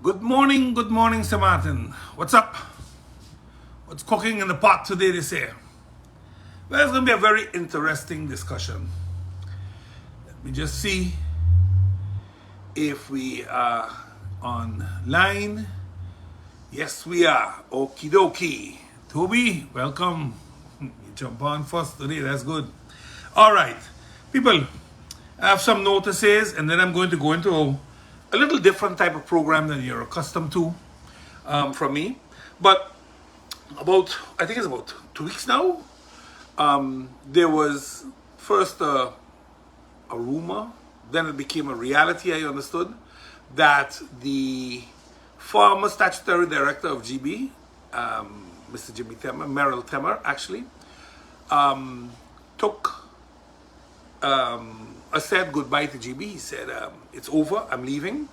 Good morning, Sint Maarten. What's up? What's cooking in the pot today, they say? Well, it's going to be a very interesting discussion. Let me just see if we are online. Yes, we are. Okie dokie. Toby, welcome. You jump on first today, that's good. All right, people, I have some notices, and then I'm going to go into a little different type of program than you're accustomed to from me. But I think it's about 2 weeks now, there was first a rumor, then it became a reality, I understood, that the former statutory director of GB, Mr. Jimmy Temmer, Merrill Temmer, actually, took said goodbye to GB. He said, it's over, I'm leaving.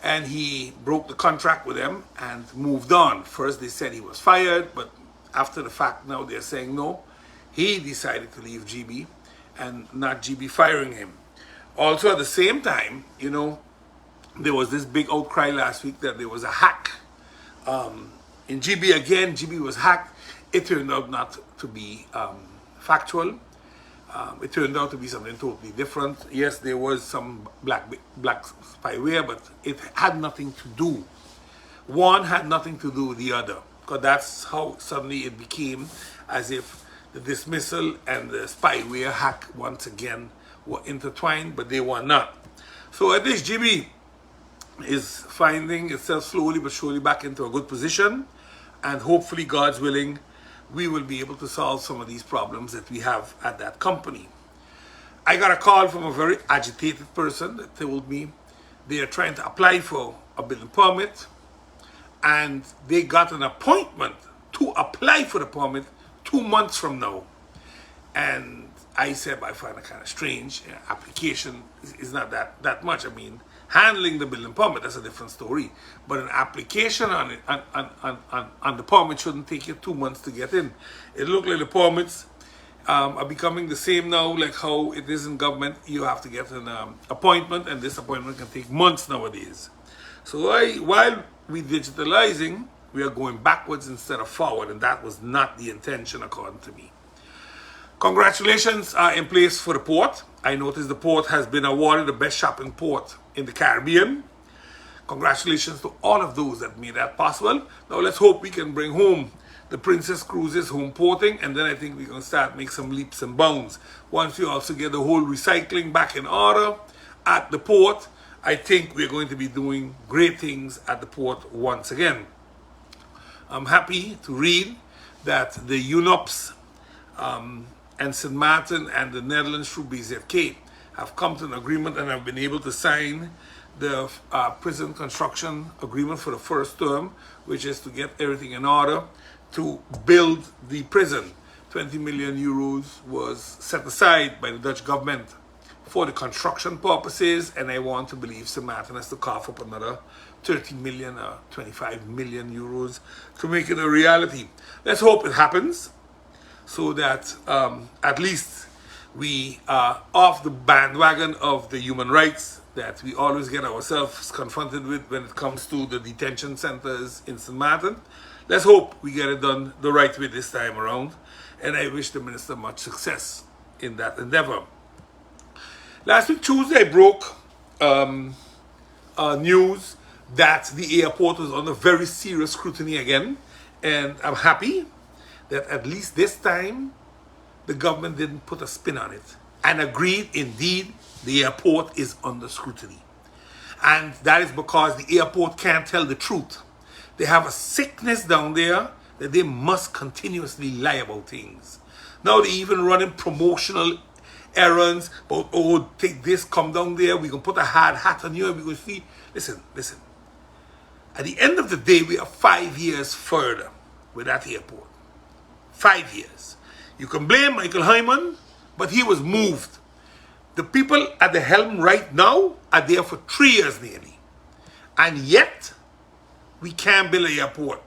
And he broke the contract with them and moved on. First they said he was fired, but after the fact now they're saying no. He decided to leave GB and not GB firing him. Also at the same time, you know, there was this big outcry last week that there was a hack. In GB again, GB was hacked. It turned out not to be factual. It turned out to be something totally different. Yes, there was some black spyware, but it had nothing to do. One had nothing to do with the other, because that's how suddenly it became as if the dismissal and the spyware hack once again were intertwined, but they were not. So at least GB is finding itself slowly but surely back into a good position, and hopefully, God's willing, we will be able to solve some of these problems that we have at that company. I got a call from a very agitated person that told me they are trying to apply for a building permit, and they got an appointment to apply for the permit 2 months from now. And I said, I find it kind of strange. Application is not that much. I mean, handling the building permit, that's a different story. But an application on it, on the permit shouldn't take you 2 months to get in. It looked like the permits are becoming the same now, like how it is in government. You have to get an appointment, and this appointment can take months nowadays. So while we digitalizing, we are going backwards instead of forward, and that was not the intention according to me. Congratulations are in place for the port. I noticed the port has been awarded the best shopping port in the Caribbean. Congratulations to all of those that made that possible. Now let's hope we can bring home the Princess Cruises home porting, and then I think we can start make some leaps and bounds. Once we also get the whole recycling back in order at the port, I think we're going to be doing great things at the port once again. I'm happy to read that the UNOPS and Sint Maarten and the Netherlands through BZK have come to an agreement and have been able to sign the prison construction agreement for the first term, which is to get everything in order to build the prison. 20 million euros was set aside by the Dutch government for the construction purposes, and I want to believe Sint Maarten has to cough up another 30 million or 25 million euros to make it a reality. Let's hope it happens, so that at least we are off the bandwagon of the human rights that we always get ourselves confronted with when it comes to the detention centers in Sint Maarten. Let's hope we get it done the right way this time around, and I wish the minister much success in that endeavor. Last week Tuesday I broke news that the airport was under very serious scrutiny again, and I'm happy that at least this time the government didn't put a spin on it and agreed indeed the airport is under scrutiny. And that is because the airport can't tell the truth. They have a sickness down there that they must continuously lie about things. Now they even running promotional errands about, oh, take this, come down there, we can put a hard hat on you and we can see. Listen. At the end of the day, we are 5 years further with that airport. 5 years. You can blame Michael Hyman, but he was moved. The people at the helm right now are there for 3 years nearly. And yet, we can't build an airport.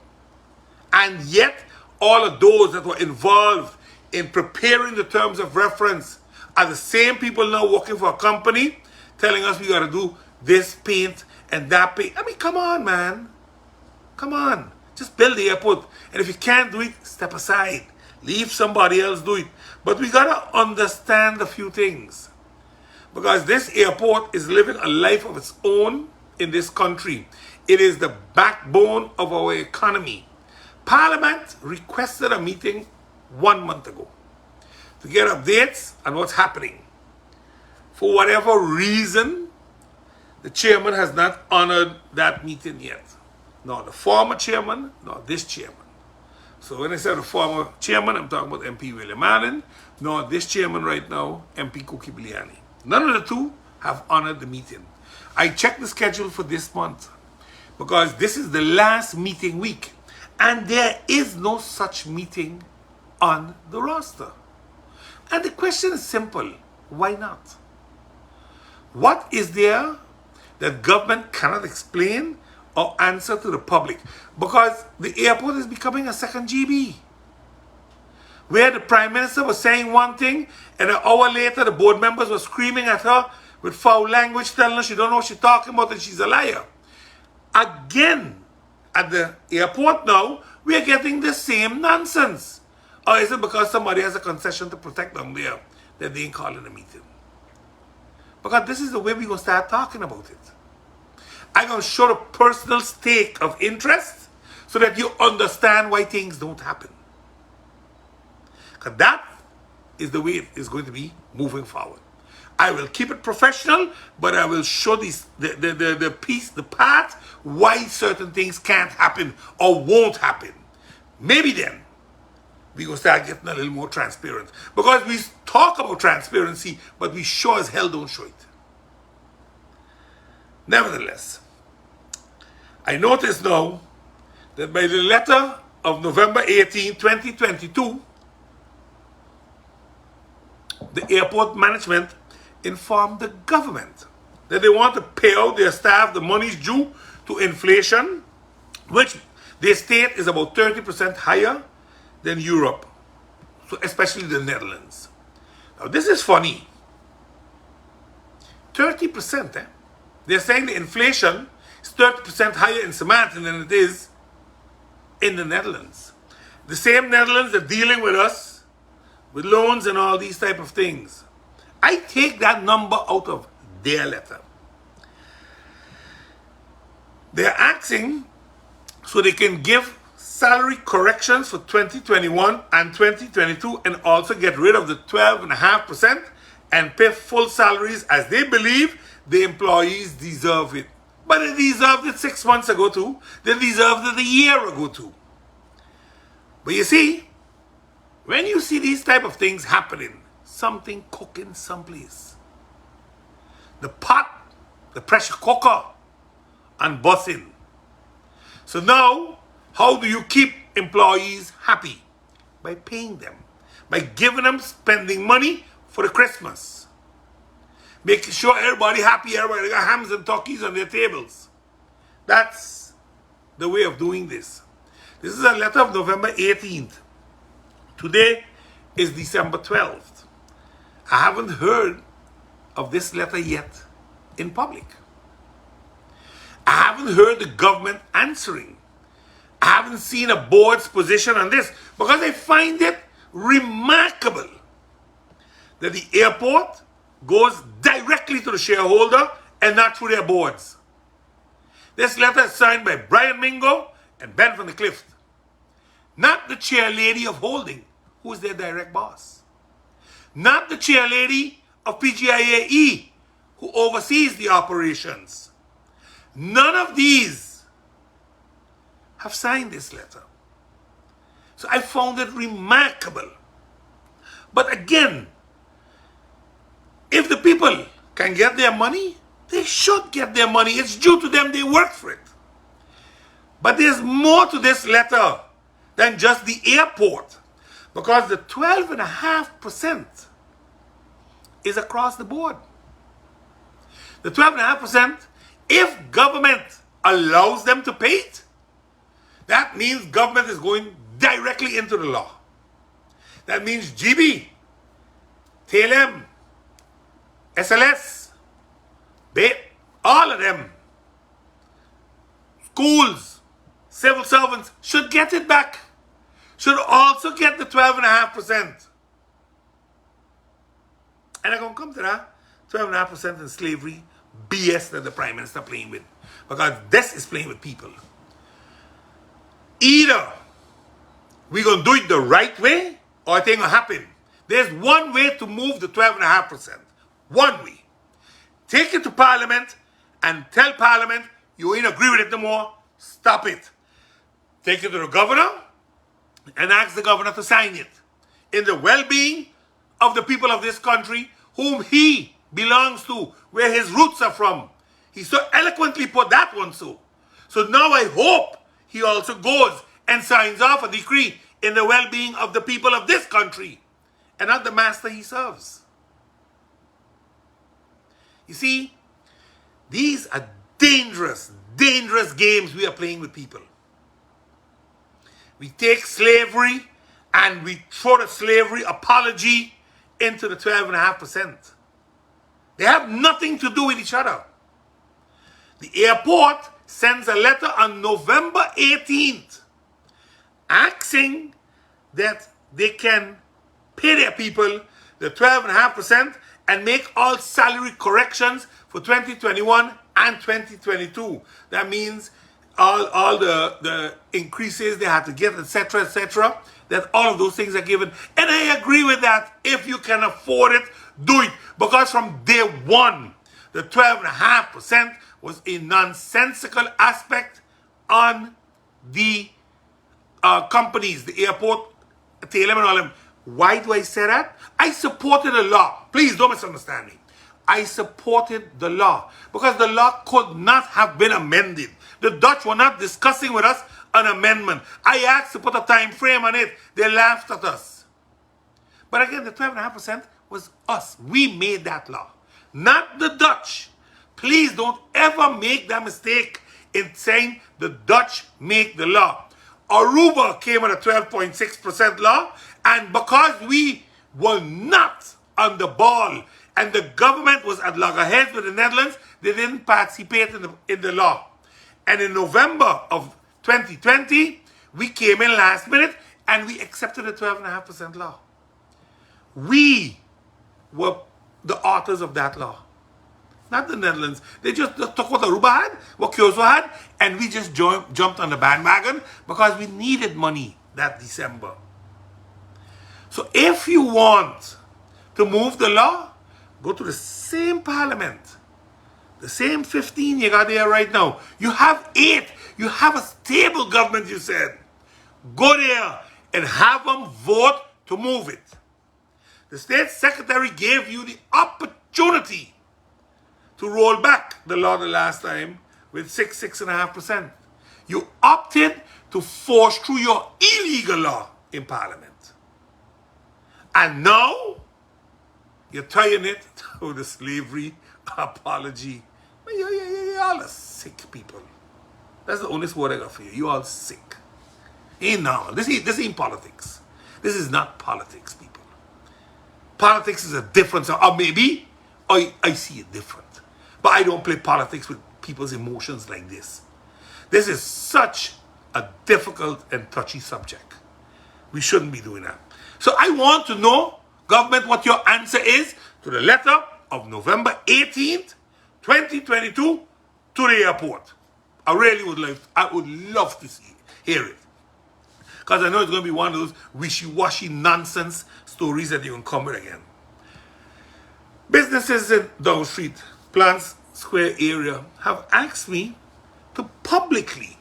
And yet, all of those that were involved in preparing the terms of reference are the same people now working for a company telling us we got to do this paint and that pay. I mean, come on, man. Come on. Just build the airport. And if you can't do it, step aside. Leave somebody else do it. But we gotta understand a few things. Because this airport is living a life of its own in this country. It is the backbone of our economy. Parliament requested a meeting 1 month ago to get updates on what's happening. For whatever reason, the chairman has not honored that meeting yet. Nor the former chairman, nor this chairman. So when I say the former chairman, I'm talking about MP William Allen, nor this chairman right now, MP Kuki Biliani. None of the two have honored the meeting. I checked the schedule for this month because this is the last meeting week and there is no such meeting on the roster. And the question is simple, why not? What is there that government cannot explain or answer to the public? Because the airport is becoming a second GB. Where the Prime Minister was saying one thing and an hour later the board members were screaming at her with foul language, telling her she don't know what she's talking about and she's a liar. Again, at the airport now, we are getting the same nonsense. Or is it because somebody has a concession to protect them there that they ain't calling a meeting? Because this is the way we're going to start talking about it. I'm going to show the personal stake of interest so that you understand why things don't happen. Because that is the way it is going to be moving forward. I will keep it professional, but I will show the path why certain things can't happen or won't happen. Maybe then we will start getting a little more transparent. Because we talk about transparency, but we sure as hell don't show it. Nevertheless, I notice now that by the letter of November 18, 2022, the airport management informed the government that they want to pay out their staff the monies due to inflation, which they state is about 30% higher than Europe, so especially the Netherlands. Now this is funny. 30%, eh? They're saying the inflation is 30% higher in Sint Maarten than it is in the Netherlands. The same Netherlands that are dealing with us with loans and all these type of things. I take that number out of their letter. They're asking so they can give salary corrections for 2021 and 2022 and also get rid of the 12.5% and pay full salaries as they believe the employees deserve it. But they deserved it 6 months ago too. They deserved it a year ago too. But you see, when you see these type of things happening, something cooking someplace. The pot, the pressure cooker, and bussing. So now, how do you keep employees happy? By paying them. By giving them spending money for the Christmas. Making sure everybody happy, everybody got hams and turkeys on their tables. That's the way of doing this. This is a letter of November 18th. Today is December 12th. I haven't heard of this letter yet in public. I haven't heard the government answering. I haven't seen a board's position on this because I find it remarkable that the airport goes directly to the shareholder and not through their boards. This letter is signed by Brian Mingo and Ben van der Clift, not the chair lady of holding, who is their direct boss. Not the chair lady of PGIAE, who oversees the operations. None of these have signed this letter. So I found it remarkable. But again, if the people can get their money, they should get their money. It's due to them, they work for it. But there's more to this letter than just the airport. Because the 12.5% is across the board. The 12.5%, if government allows them to pay it, that means government is going directly into the law. That means GB, TLM, SLS, all of them schools, civil servants should get it back. Should also get the 12.5%. And I'm going to come to that 12.5% in slavery BS that the Prime Minister playing with. Because this is playing with people. Either we're going to do it the right way or it ain't going to happen. There's one way to move the 12.5%. One way. Take it to Parliament and tell Parliament you ain't agree with it no more. Stop it. Take it to the governor and ask the governor to sign it. In the well-being of the people of this country whom he belongs to, where his roots are from. He so eloquently put that one so. So now I hope he also goes and signs off a decree in the well-being of the people of this country and not the master he serves. You see, these are dangerous, dangerous games we are playing with people. We take slavery and we throw the slavery apology into the 12.5%. They have nothing to do with each other. The airport sends a letter on November 18th asking that they can pay their people the 12.5% and make all salary corrections for 2021 and 2022. That means all the increases they had to get, etc., etc., that all of those things are given. And I agree with that. If you can afford it, do it. Because from day one, the 12.5% was a nonsensical aspect on the companies, the airport, TLM and all them. Why do I say that? I supported the law. Please don't misunderstand me. I supported the law because the law could not have been amended. The Dutch were not discussing with us an amendment. I asked to put a time frame on it. They laughed at us. But again, the 12.5% was us. We made that law, not the Dutch. Please don't ever make that mistake in saying the Dutch make the law. Aruba came with a 12.6% law, and because we were not on the ball and the government was at loggerheads with the Netherlands, they didn't participate in the law. And in November of 2020, we came in last minute and we accepted the 12.5% law. We were the authors of that law, not the Netherlands. They just took what Aruba had, what Kyoto had, and we just jumped on the bandwagon because we needed money that December. So if you want to move the law, go to the same parliament, the same 15 you got there right now. You have 8. You have a stable government, you said. Go there and have them vote to move it. The state secretary gave you the opportunity to roll back the law the last time with 6.5%. You opted to force through your illegal law in Parliament. And now, you're tying it to the slavery apology. Y'all are sick people. That's the honest word I got for you. You all sick. Ain't now. This ain't politics. This is not politics, people. Politics is a different, or maybe I see it different. But I don't play politics with people's emotions like this. This is such a difficult and touchy subject. We shouldn't be doing that. So I want to know, government, what your answer is to the letter of November 18th, 2022 to the airport. I really would love to hear it. Because I know it's going to be one of those wishy-washy nonsense stories that you're going to come with again. Businesses in Down Street, Plants Square area have asked me to publicly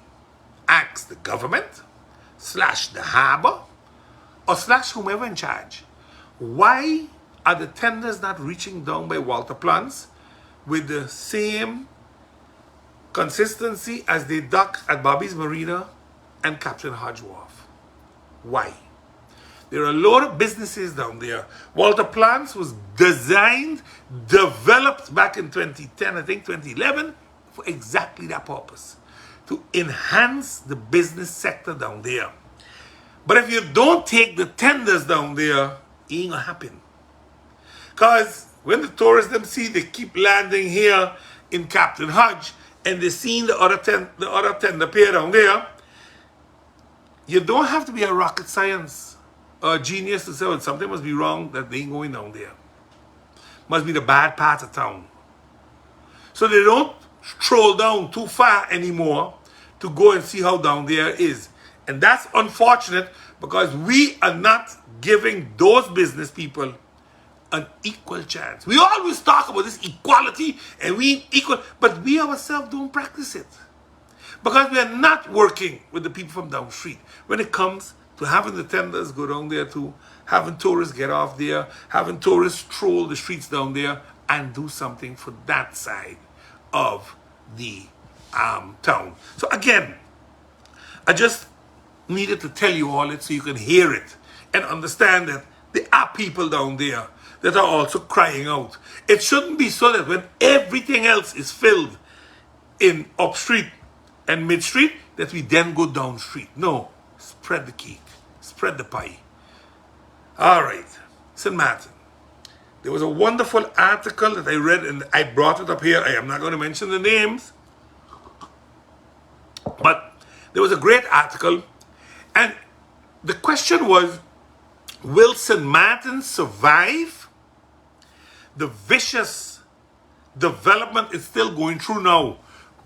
ask the government / the harbour or / whomever in charge, why are the tenders not reaching down by Walter Plants with the same consistency as they dock at Bobby's Marina and Captain Hodge Wharf? Why? There are a lot of businesses down there. Walter Plants was designed, developed back in 2010, I think 2011, for exactly that purpose, to enhance the business sector down there. But if you don't take the tenders down there, it ain't gonna happen. Because when the tourists them see they keep landing here in Captain Hodge and they seen the other tender pair down there, you don't have to be a rocket science or a genius to say, well, something must be wrong that they ain't going down there. Must be the bad part of town. So they don't stroll down too far anymore to go and see how down there is. And that's unfortunate because we are not giving those business people an equal chance. We always talk about this equality and we equal, but we ourselves don't practice it. Because we are not working with the people from down the street. When it comes to having the tenders go down there too, having tourists get off there, having tourists stroll the streets down there and do something for that side of the town. So again, I just needed to tell you all it so you can hear it and understand that there are people down there that are also crying out. It shouldn't be so that when everything else is filled in up street and mid street that we then go down street. No, spread the cake, spread the pie. All right, St. Maarten. There was a wonderful article that I read and I brought it up here. I am not going to mention the names, but there was a great article and the question was, will St. Maarten survive the vicious development it's still going through now?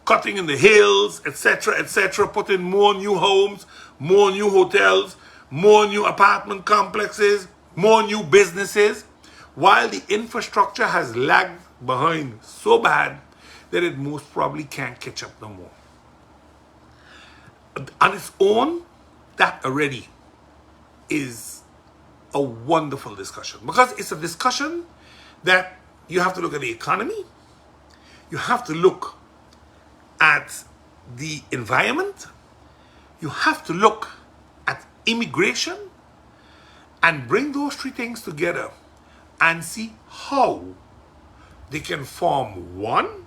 Cutting in the hills, etc., putting more new homes, more new hotels, more new apartment complexes, more new businesses, while the infrastructure has lagged behind so bad that it most probably can't catch up no more. On its own, that already is a wonderful discussion because it's a discussion that you have to look at the economy, you have to look at the environment, you have to look at immigration and bring those three things together and see how they can form one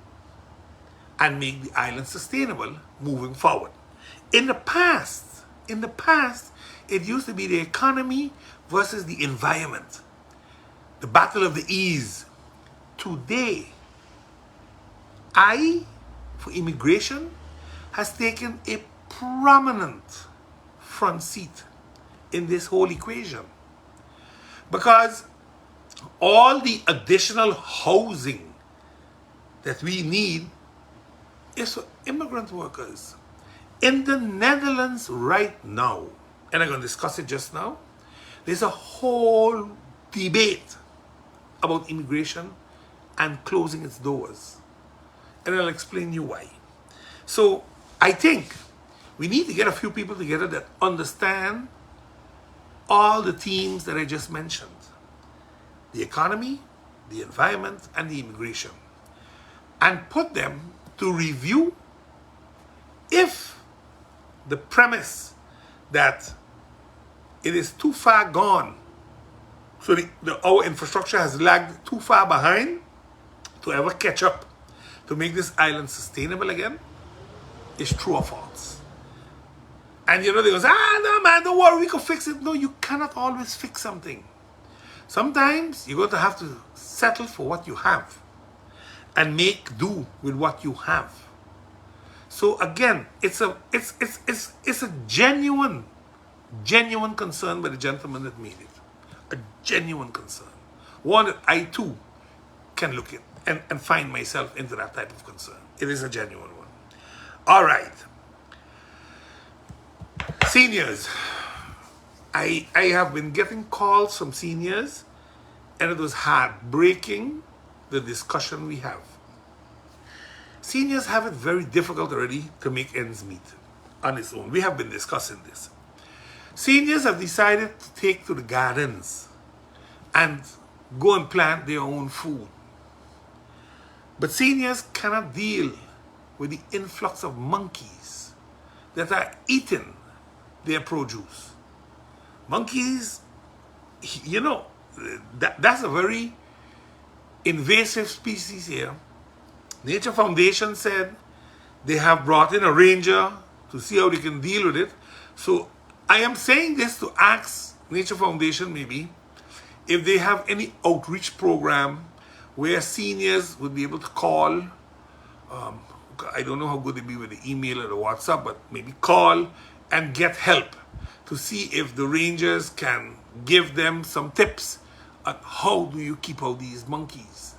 and make the island sustainable moving forward. In the past, it used to be the economy versus the environment, the battle of the E's. Today, for immigration, has taken a prominent front seat in this whole equation. Because all the additional housing that we need is for immigrant workers. In the Netherlands right now, and I'm going to discuss it just now, there's a whole debate about immigration and closing its doors. And I'll explain you why. So I think we need to get a few people together that understand all the themes that I just mentioned. The economy, the environment, and the immigration. And put them to review if the premise that it is too far gone, so our infrastructure has lagged too far behind to ever catch up to make this island sustainable again, is true or false. And they go, no man, don't worry, we can fix it. No, you cannot always fix something. Sometimes you're going to have to settle for what you have and make do with what you have. So again, it's a genuine concern by the gentleman that made it. A genuine concern. One that I too can look at and find myself into that type of concern. It is a genuine one. All right. Seniors. I have been getting calls from seniors and it was heartbreaking, the discussion we have. Seniors have it very difficult already to make ends meet on its own. We have been discussing this. Seniors have decided to take to the gardens and go and plant their own food. But seniors cannot deal with the influx of monkeys that are eating their produce. Monkeys, that's a very invasive species here. Nature Foundation said they have brought in a ranger to see how they can deal with it. So I am saying this to ask Nature Foundation maybe if they have any outreach program where seniors would be able to call I don't know how good they be with the email or the WhatsApp, but maybe call and get help to see if the rangers can give them some tips on how do you keep out these monkeys?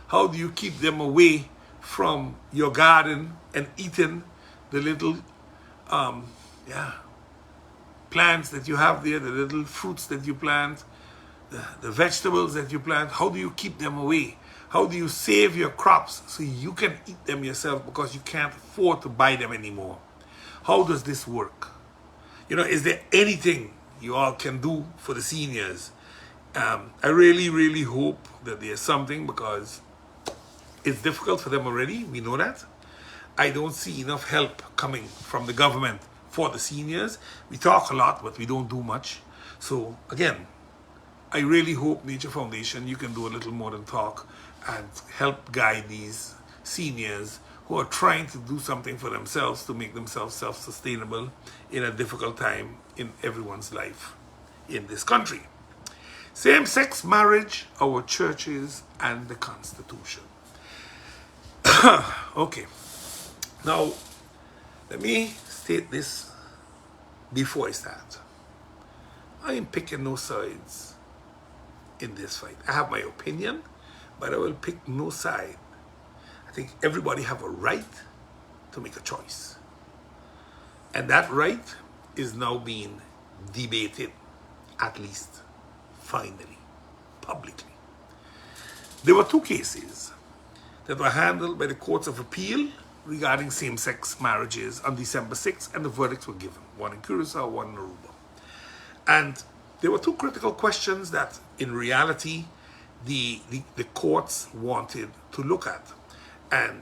How do you keep them away from your garden and eating the little plants that you have there, the little fruits that you plant, the vegetables that you plant? How do you keep them away? How do you save your crops so you can eat them yourself because you can't afford to buy them anymore? How does this work? You know, is there anything you all can do for the seniors? I really, really hope that there's something, because it's difficult for them already. We know that. I don't see enough help coming from the government for the seniors. We talk a lot, but we don't do much. So again, I really hope Nature Foundation, you can do a little more than talk and help guide these seniors who are trying to do something for themselves to make themselves self-sustainable in a difficult time in everyone's life in this country. Same-sex marriage, our churches, and the Constitution. Okay, now let me state this before I start. I am picking no sides in this fight. I have my opinion, but I will pick no side. I think everybody have a right to make a choice. And that right is now being debated, at least finally, publicly. There were two cases that were handled by the courts of appeal regarding same-sex marriages on December 6th, and the verdicts were given, one in Curacao, one in Aruba. And there were two critical questions that, in reality, the courts wanted to look at. And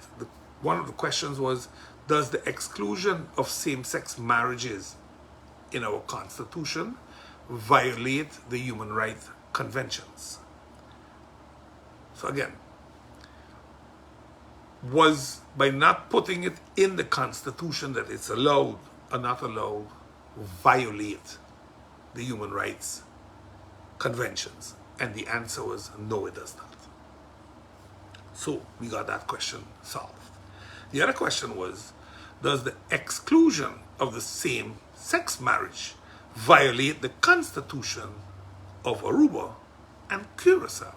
one of the questions was, does the exclusion of same-sex marriages in our Constitution violate the human rights conventions? So again, was by not putting it in the Constitution that it's allowed or not allowed violate the human rights conventions? And the answer was no, it does not. So we got that question solved. The other question was, does the exclusion of the same-sex marriage violate the Constitution of Aruba and Curacao?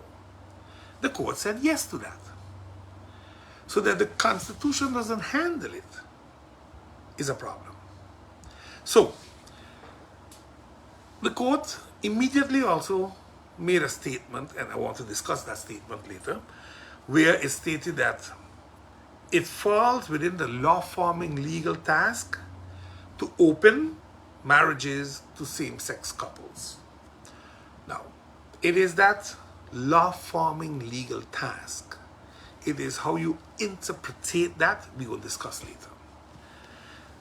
The court said yes to that. So that the Constitution doesn't handle it is a problem. So the court immediately also made a statement, and I want to discuss that statement later, where it stated that it falls within the law-forming legal task to open marriages to same-sex couples. Now, it is that law-forming legal task. It is how you interpret that we will discuss later.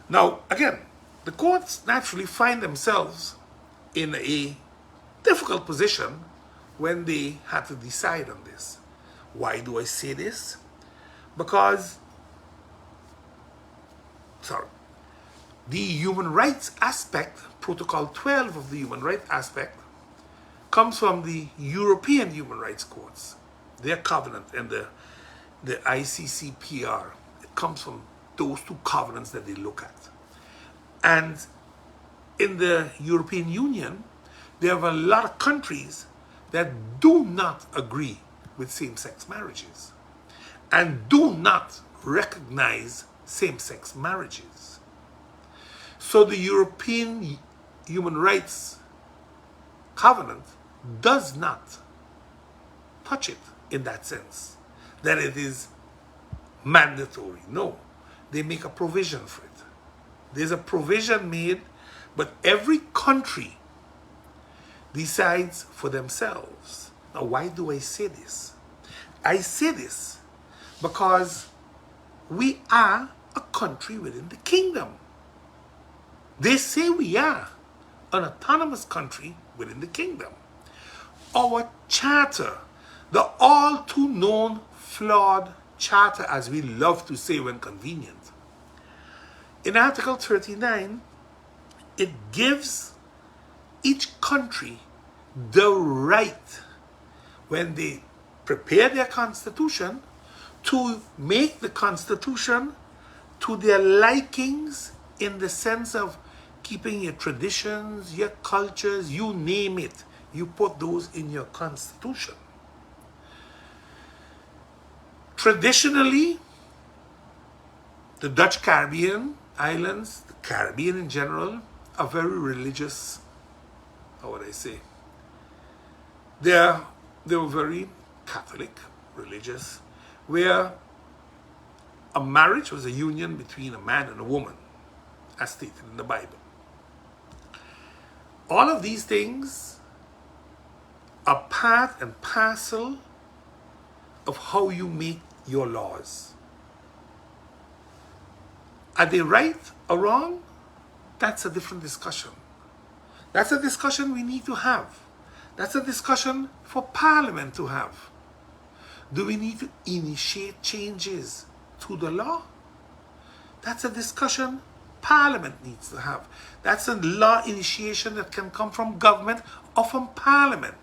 Now, again, the courts naturally find themselves in a difficult position when they had to decide on this. Why do I say this? Because, the human rights aspect, Protocol 12 of the human rights aspect, comes from the European Human Rights Courts, their covenant, and the ICCPR. It comes from those two covenants that they look at. And in the European Union, there are a lot of countries that do not agree with same-sex marriages and do not recognize same-sex marriages. So the European Human Rights Covenant does not touch it in that sense, that it is mandatory. No, they make a provision for it. There's a provision made, but every country decides for themselves. Now, why do I say this? I say this because we are a country within the kingdom. They say we are an autonomous country within the kingdom. Our charter, the all too known flawed charter, as we love to say when convenient, in Article 39, it gives each country the right, when they prepare their constitution, to make the constitution to their likings in the sense of keeping your traditions, your cultures, you name it. You put those in your constitution. Traditionally, the Dutch Caribbean islands, the Caribbean in general, are very religious. How would I say? They were very Catholic, religious, where a marriage was a union between a man and a woman, as stated in the Bible. All of these things are part and parcel of how you make your laws. Are they right or wrong? That's a different discussion. That's a discussion we need to have. That's a discussion for Parliament to have. Do we need to initiate changes to the law? That's a discussion Parliament needs to have. That's a law initiation that can come from government or from Parliament.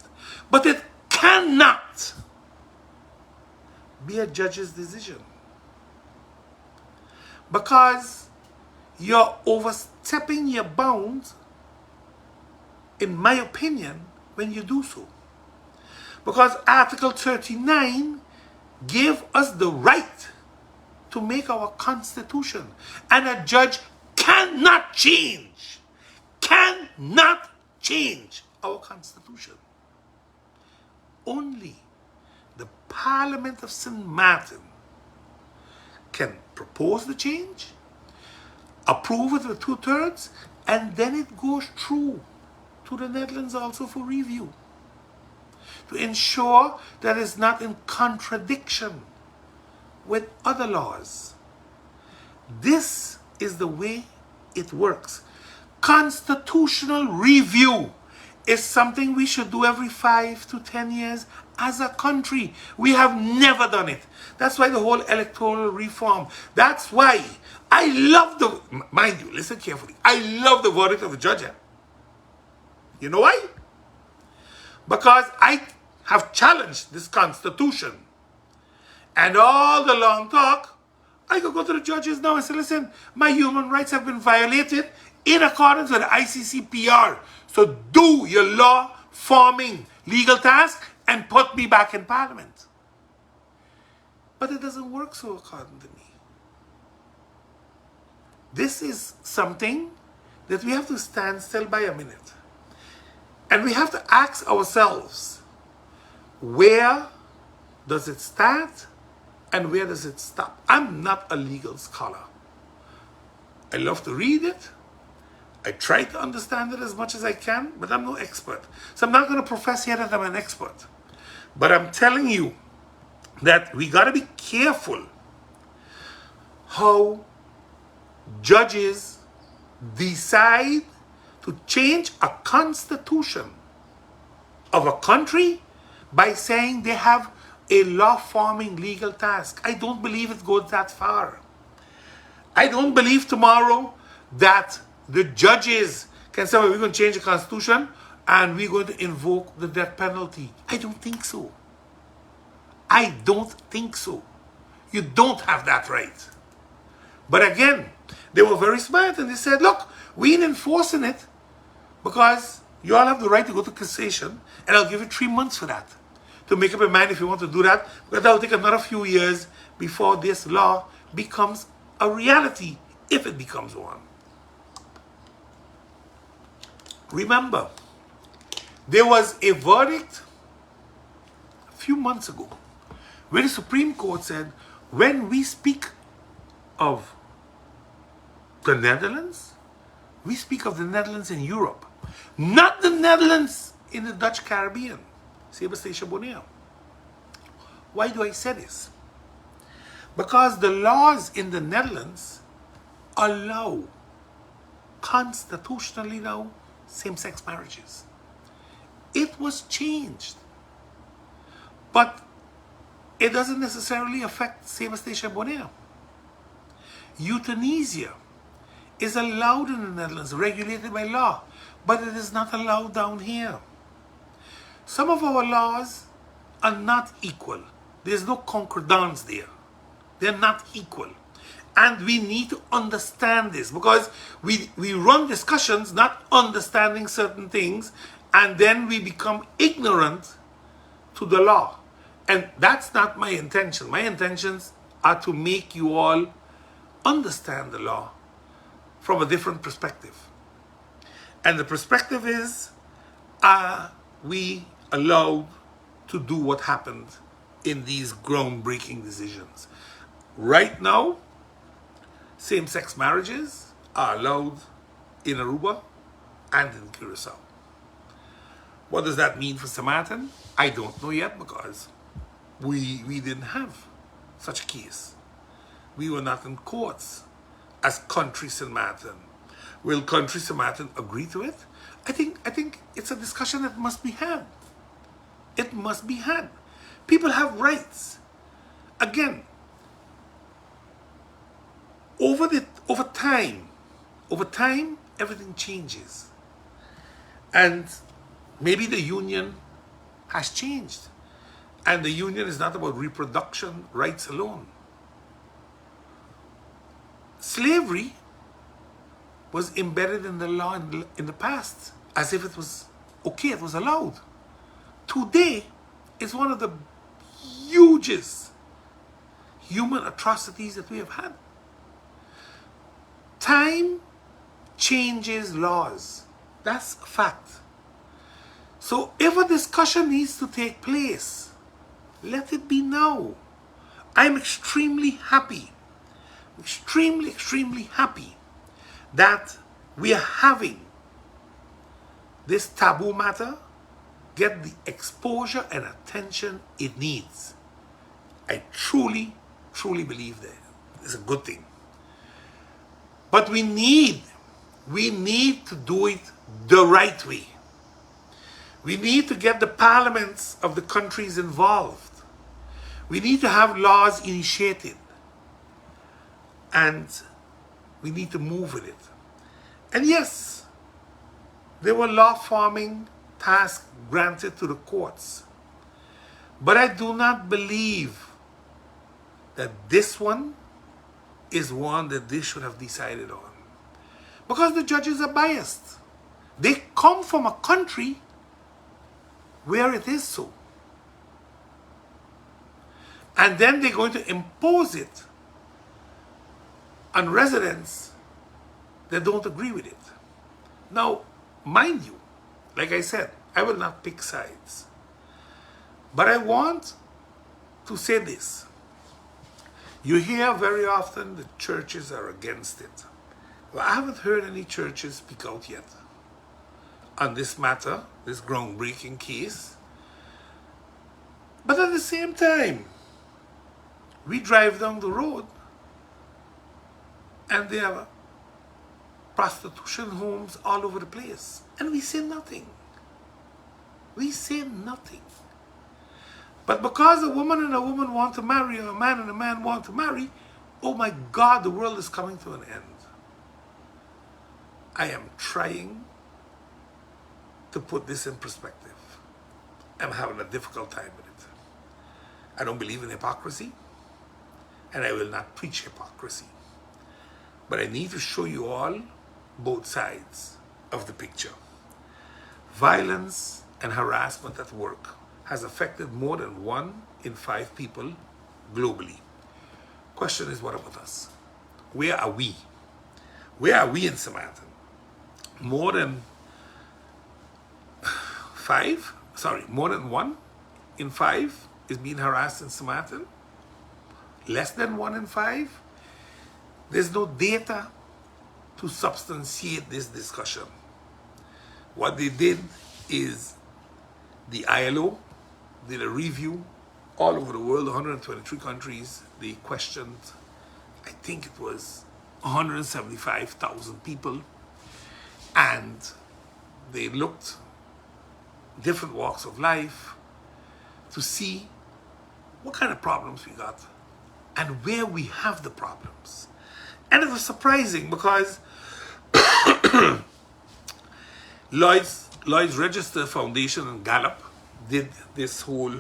But it cannot be a judge's decision, because you're overstepping your bounds, in my opinion, when you do so. Because Article 39 gave us the right to make our constitution, and a judge cannot change our constitution. Only the Parliament of Sint Maarten can propose the change, approve it with 2/3, and then it goes through to the Netherlands also for review, to ensure that it's not in contradiction with other laws. This is the way it works. Constitutional review is something we should do every 5 to 10 years as a country. We have never done it. That's why the whole electoral reform, that's why I love the, mind you, listen carefully, I love the verdict of the judge. You know why? Because I have challenged this constitution, and all the long talk, I could go to the judges now and say, listen, my human rights have been violated in accordance with the ICCPR. So do your law forming legal task and put me back in Parliament. But it doesn't work so according to me. This is something that we have to stand still by a minute. And we have to ask ourselves, where does it start and where does it stop? I'm not a legal scholar. I love to read it. I try to understand it as much as I can, but I'm no expert. So I'm not going to profess here that I'm an expert. But I'm telling you that we got to be careful how judges decide to change a constitution of a country by saying they have a law-forming legal task. I don't believe it goes that far. I don't believe tomorrow that the judges can say, well, we're going to change the constitution and we're going to invoke the death penalty. I don't think so. I don't think so. You don't have that right. But again, they were very smart and they said, look, we ain't enforcing it because you all have the right to go to cassation, and I'll give you 3 months for that, to make up your mind if you want to do that, because that'll take another few years before this law becomes a reality, if it becomes one. Remember, there was a verdict a few months ago where the Supreme Court said, when we speak of the Netherlands, we speak of the Netherlands in Europe, not the Netherlands in the Dutch Caribbean, Bonaire. Why do I say this? Because the laws in the Netherlands allow, constitutionally now, same-sex marriages. It was changed, but it doesn't necessarily affect Bonaire. Euthanasia is allowed in the Netherlands, regulated by law, but it is not allowed down here. Some of our laws are not equal. There's no concordance there. They're not equal. And we need to understand this, because we run discussions not understanding certain things, and then we become ignorant to the law. And that's not my intention. My intentions are to make you all understand the law from a different perspective. And the perspective is, are we allowed to do what happened in these groundbreaking decisions? Right now, same-sex marriages are allowed in Aruba and in Curacao. What does that mean for Sint Maarten? I don't know yet, because we didn't have such a case. We were not in courts as country Sint Maarten. Will country Sint Maarten agree to it? I think it's a discussion that must be had. It must be had. People have rights. Again, over time, everything changes. And maybe the union has changed. And the union is not about reproduction rights alone. Slavery was embedded in the law in the past, as if it was okay, it was allowed. Today, it's one of the hugest human atrocities that we have had. Time changes laws. That's a fact. So if a discussion needs to take place, let it be now. I'm extremely happy, extremely happy that we are having this taboo matter get the exposure and attention it needs. I truly believe that it's a good thing. But we need to do it the right way. We need to get the parliaments of the countries involved. We need to have laws initiated. And we need to move with it. And yes, there were law-forming tasks granted to the courts. But I do not believe that this one is one that they should have decided on. Because the judges are biased. They come from a country where it is so. And then they're going to impose it on residents that don't agree with it. Now, mind you, like I said, I will not pick sides. But I want to say this. You hear very often the churches are against it. Well, I haven't heard any churches speak out yet on this matter, this groundbreaking case. But at the same time, we drive down the road and there are prostitution homes all over the place. And we say nothing. We say nothing. But because a woman and a woman want to marry, or a man and a man want to marry, oh my God, the world is coming to an end. I am trying to put this in perspective. I'm having a difficult time with it. I don't believe in hypocrisy, and I will not preach hypocrisy. But I need to show you all both sides of the picture. Violence and harassment at work has affected more than 1 in 5 people globally. Question is, what about us? Where are we? Where are we in Sint Maarten? More than 1 in 5 is being harassed in Sint Maarten. Less than 1 in 5. There's no data to substantiate this discussion. What they did is the ILO did a review all over the world, 123 countries. They questioned, I think it was 175,000 people, and they looked different walks of life to see what kind of problems we got and where we have the problems. And it was surprising because Lloyd's Register Foundation and Gallup did this whole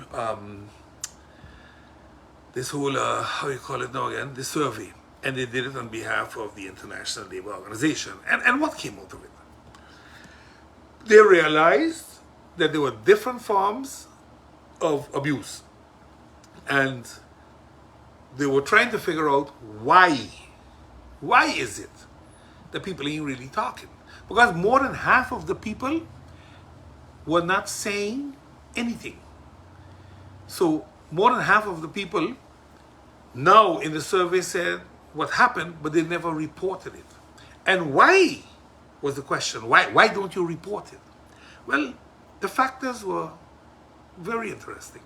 how you call it now again, this survey. and they did it on behalf of the International Labour Organization. And what came out of it? They realized that there were different forms of abuse, and they were trying to figure out why. Why is it that people ain't really talking? Because more than half of the people were not saying anything. So more than half of the people now in the survey said what happened, but they never reported it. And why was the question? Why don't you report it? Well, the factors were very interesting.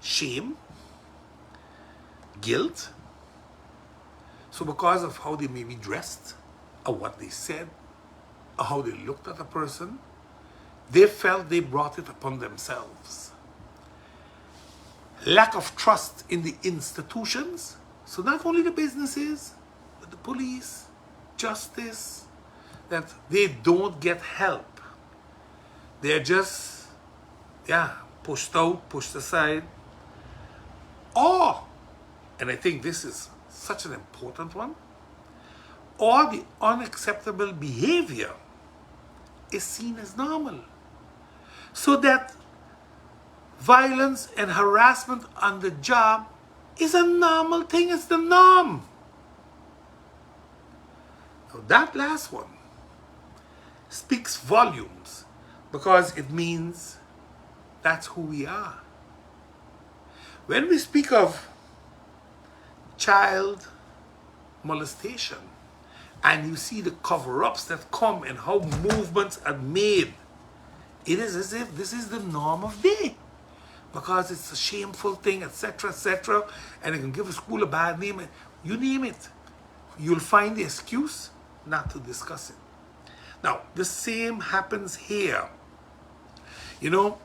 Shame, guilt. So because of how they may be dressed, or what they said, or how they looked at a person, they felt they brought it upon themselves. Lack of trust in the institutions. So not only the businesses, but the police, justice, that they don't get help. They're just, pushed out, pushed aside. Or, and I think this is such an important one, or the unacceptable behavior is seen as normal. So that violence and harassment on the job is a normal thing, it's the norm. Now that last one speaks volumes, because it means that's who we are. When we speak of child molestation, and you see the cover-ups that come and how movements are made, it is as if this is the norm of day, because it's a shameful thing, etc., etc., and it can give a school a bad name. You name it, you'll find the excuse not to discuss it. Now, the same happens here. You know,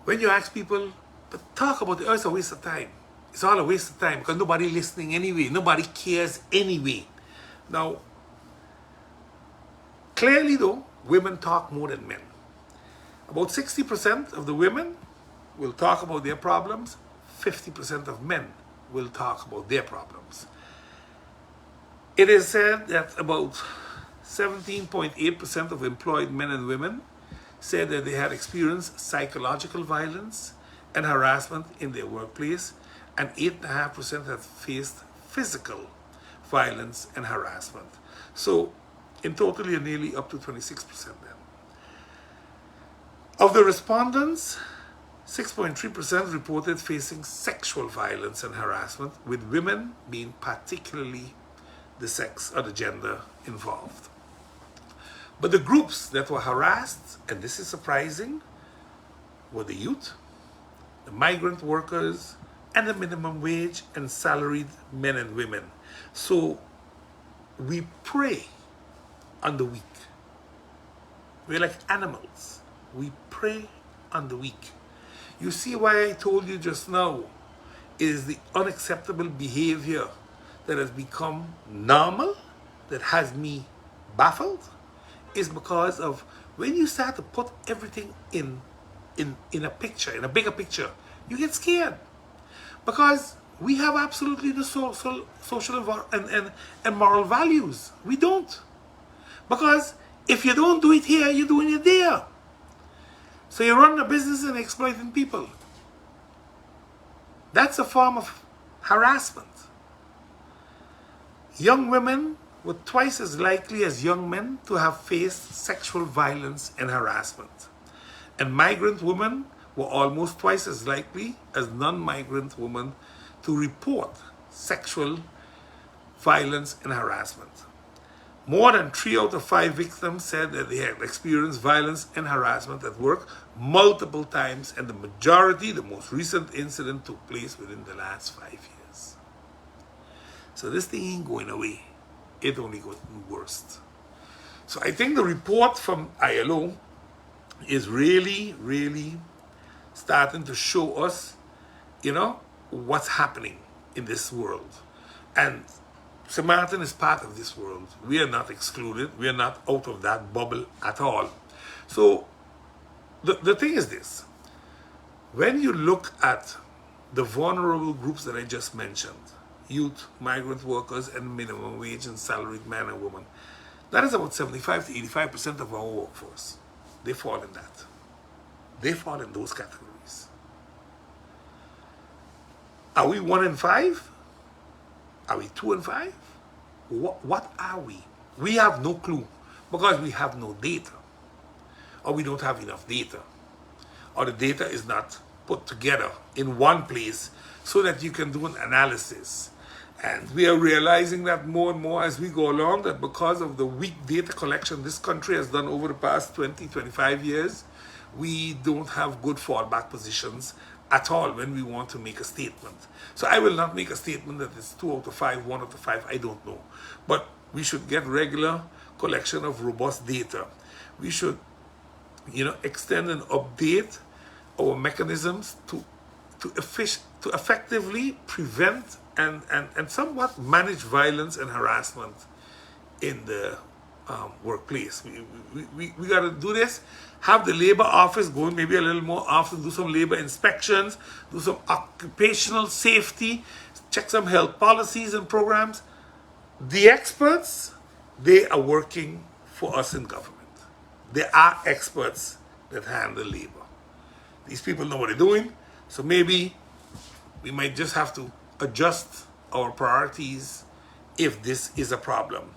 when you ask people, but talk about it, oh, it's a waste of time. It's all a waste of time because nobody listening anyway. Nobody cares anyway. Now, clearly though, women talk more than men. About 60% of the women will talk about their problems. 50% of men will talk about their problems. It is said that about 17.8% of employed men and women said that they had experienced psychological violence and harassment in their workplace, and 8.5% have faced physical violence and harassment. So in total, you're nearly up to 26% then. Of the respondents, 6.3% reported facing sexual violence and harassment, with women being particularly the sex or the gender involved. But the groups that were harassed, and this is surprising, were the youth, the migrant workers, and the minimum wage and salaried men and women. So we prey on the weak. We're like animals. We prey on the weak. You see why I told you just now, it is the unacceptable behavior that has become normal, that has me baffled, is because of when you start to put everything in a picture, in a bigger picture, you get scared. Because we have absolutely the social and moral values. We don't. Because if you don't do it here, you're doing it there. So you run a business and exploiting people. That's a form of harassment. Young women were twice as likely as young men to have faced sexual violence and harassment. And migrant women were almost twice as likely as non-migrant women to report sexual violence and harassment. More than 3 out of 5 victims said that they had experienced violence and harassment at work multiple times, and the majority, the most recent incident, took place within the last 5 years. So this thing ain't going away. It only got worse. So I think the report from ILO is really, really starting to show us, what's happening in this world. And Sint Maarten is part of this world. We are not excluded. We are not out of that bubble at all. So the thing is this. When you look at the vulnerable groups that I just mentioned, youth, migrant workers, and minimum wage and salaried men and women. That is about 75 to 85% of our workforce. They fall in that. They fall in those categories. Are we 1 in 5? Are we 2 in 5? What are we? We have no clue because we have no data, or we don't have enough data, or the data is not put together in one place so that you can do an analysis. And we are realizing that more and more as we go along, that because of the weak data collection this country has done over the past 20, 25 years, we don't have good fallback positions at all when we want to make a statement. So I will not make a statement that it's 2 out of 5, 1 out of 5, I don't know. But we should get regular collection of robust data. We should, extend and update our mechanisms to effectively prevent and somewhat manage violence and harassment in the workplace. We got to do this, have the labor office going maybe a little more often, do some labor inspections, do some occupational safety, check some health policies and programs. The experts, they are working for us in government. There are experts that handle labor. These people know what they're doing, so maybe we might just have to adjust our priorities if this is a problem.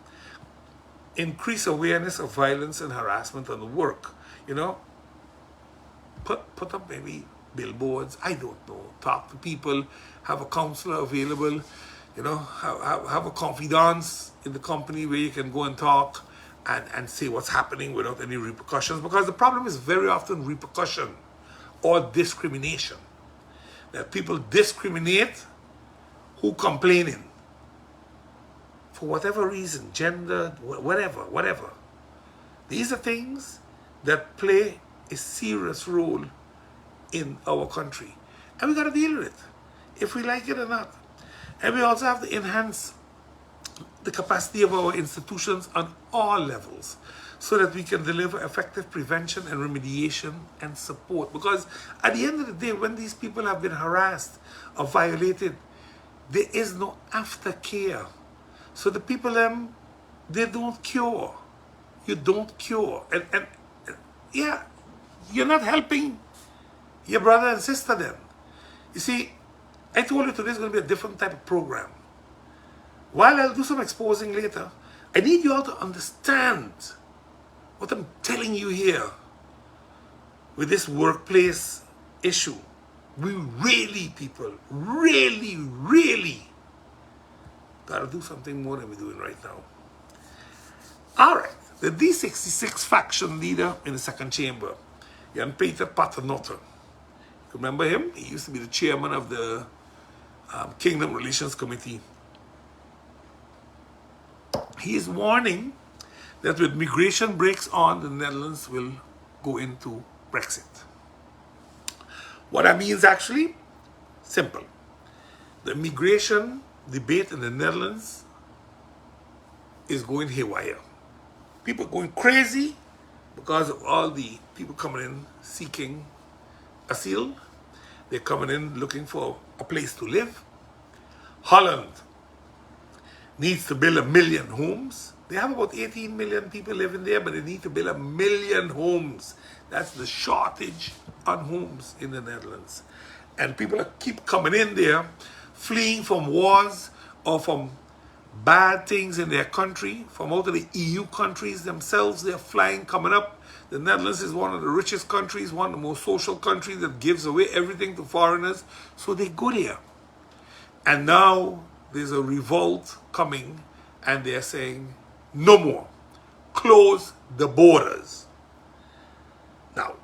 Increase awareness of violence and harassment on the work. Put up maybe billboards, I don't know, talk to people, have a counselor available, have a confidant in the company where you can go and talk and say what's happening without any repercussions, because the problem is very often repercussion or discrimination. That people discriminate who complaining for whatever reason, gender, whatever. These are things that play a serious role in our country. And we got to deal with it, if we like it or not. And we also have to enhance the capacity of our institutions on all levels so that we can deliver effective prevention and remediation and support. Because at the end of the day, when these people have been harassed or violated, there is no aftercare. So the people, they don't cure. You don't cure. And yeah, you're not helping your brother and sister then. You see, I told you today is going to be a different type of program. While I'll do some exposing later, I need you all to understand what I'm telling you here with this workplace issue. We really, people, really got to do something more than we're doing right now. All right, the D66 faction leader in the second chamber, Jan Peter Paternotte. Remember him? He used to be the chairman of the Kingdom Relations Committee. He is warning that with migration breaks on, the Netherlands will go into Brexit. What that means actually, simple. The migration debate in the Netherlands is going haywire. People going crazy because of all the people coming in seeking asylum. They're coming in looking for a place to live. Holland needs to build 1 million homes. They have about 18 million people living there, but they need to build 1 million homes. That's the shortage on homes in the Netherlands. And people keep coming in there, fleeing from wars or from bad things in their country, from out of the EU countries themselves. They're flying, coming up. The Netherlands is one of the richest countries, one of the most social countries that gives away everything to foreigners. So they go there. And now there's a revolt coming, and they're saying, no more. Close the borders. Now,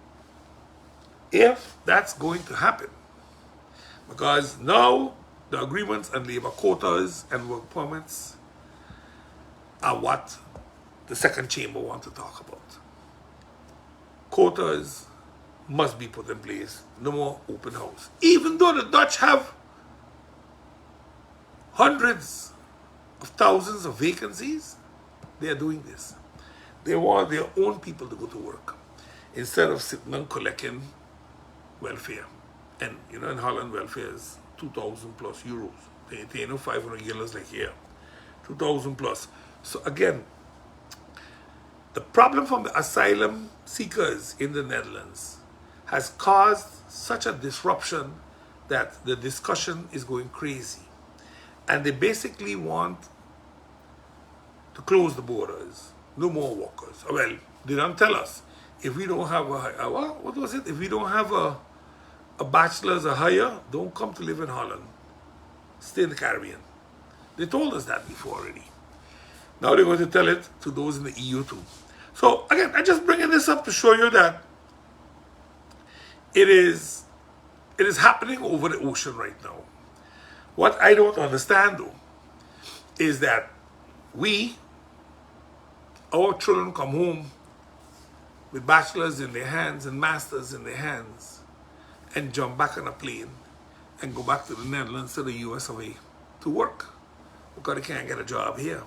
if that's going to happen, because now the agreements and labor quotas and work permits are what the second chamber want to talk about. Quotas must be put in place. No more open house. Even though the Dutch have hundreds of thousands of vacancies, they are doing this. They want their own people to go to work instead of sitting and collecting welfare. And in Holland, welfare is 2,000 plus euros They know 500 guilders like here, 2,000 plus. So again, the problem from the asylum seekers in the Netherlands has caused such a disruption that the discussion is going crazy. And they basically want to close the borders, no more workers. Well, they don't tell us. If we don't have what was it? If we don't have a bachelor's or higher, don't come to live in Holland. Stay in the Caribbean. They told us that before already. Now they're going to tell it to those in the EU too. So again, I'm just bringing this up to show you that it is happening over the ocean right now. What I don't understand though is that our children come home with bachelors in their hands and masters in their hands and jump back on a plane and go back to the Netherlands, to the US of A to work because they can't get a job here.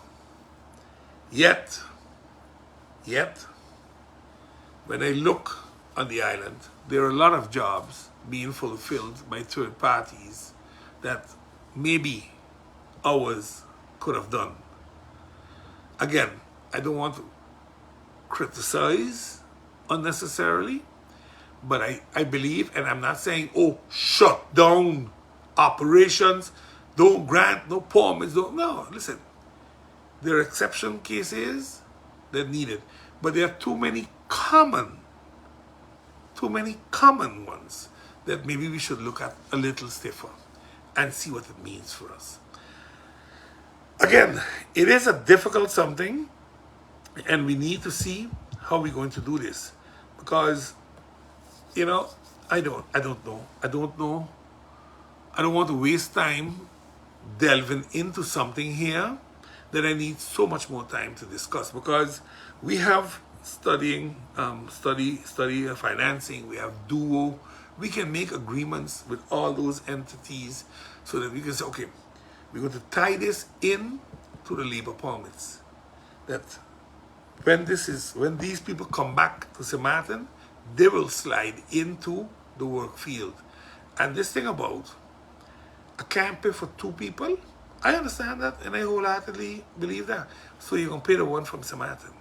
Yet, when I look on the island, there are a lot of jobs being fulfilled by third parties that maybe ours could have done. Again, I don't want to criticize unnecessarily, but I believe, and I'm not saying, oh, shut down operations, don't grant no permits, no, listen, there are exception cases that need it, but there are too many common ones that maybe we should look at a little stiffer and see what it means for us. Again, it is a difficult something, and we need to see how we're going to do this, because, you know, I don't know. I don't want to waste time delving into something here that I need so much more time to discuss, because we have study financing, we have duo, we can make agreements with all those entities so that we can say, okay, we're going to tie this in to the labor permits, that when these people come back to Sint Maarten, they will slide into the work field. And this thing about a camp pay for 2 people, I understand that, and I wholeheartedly believe that. So you're going to pay the one from Sint Maarten,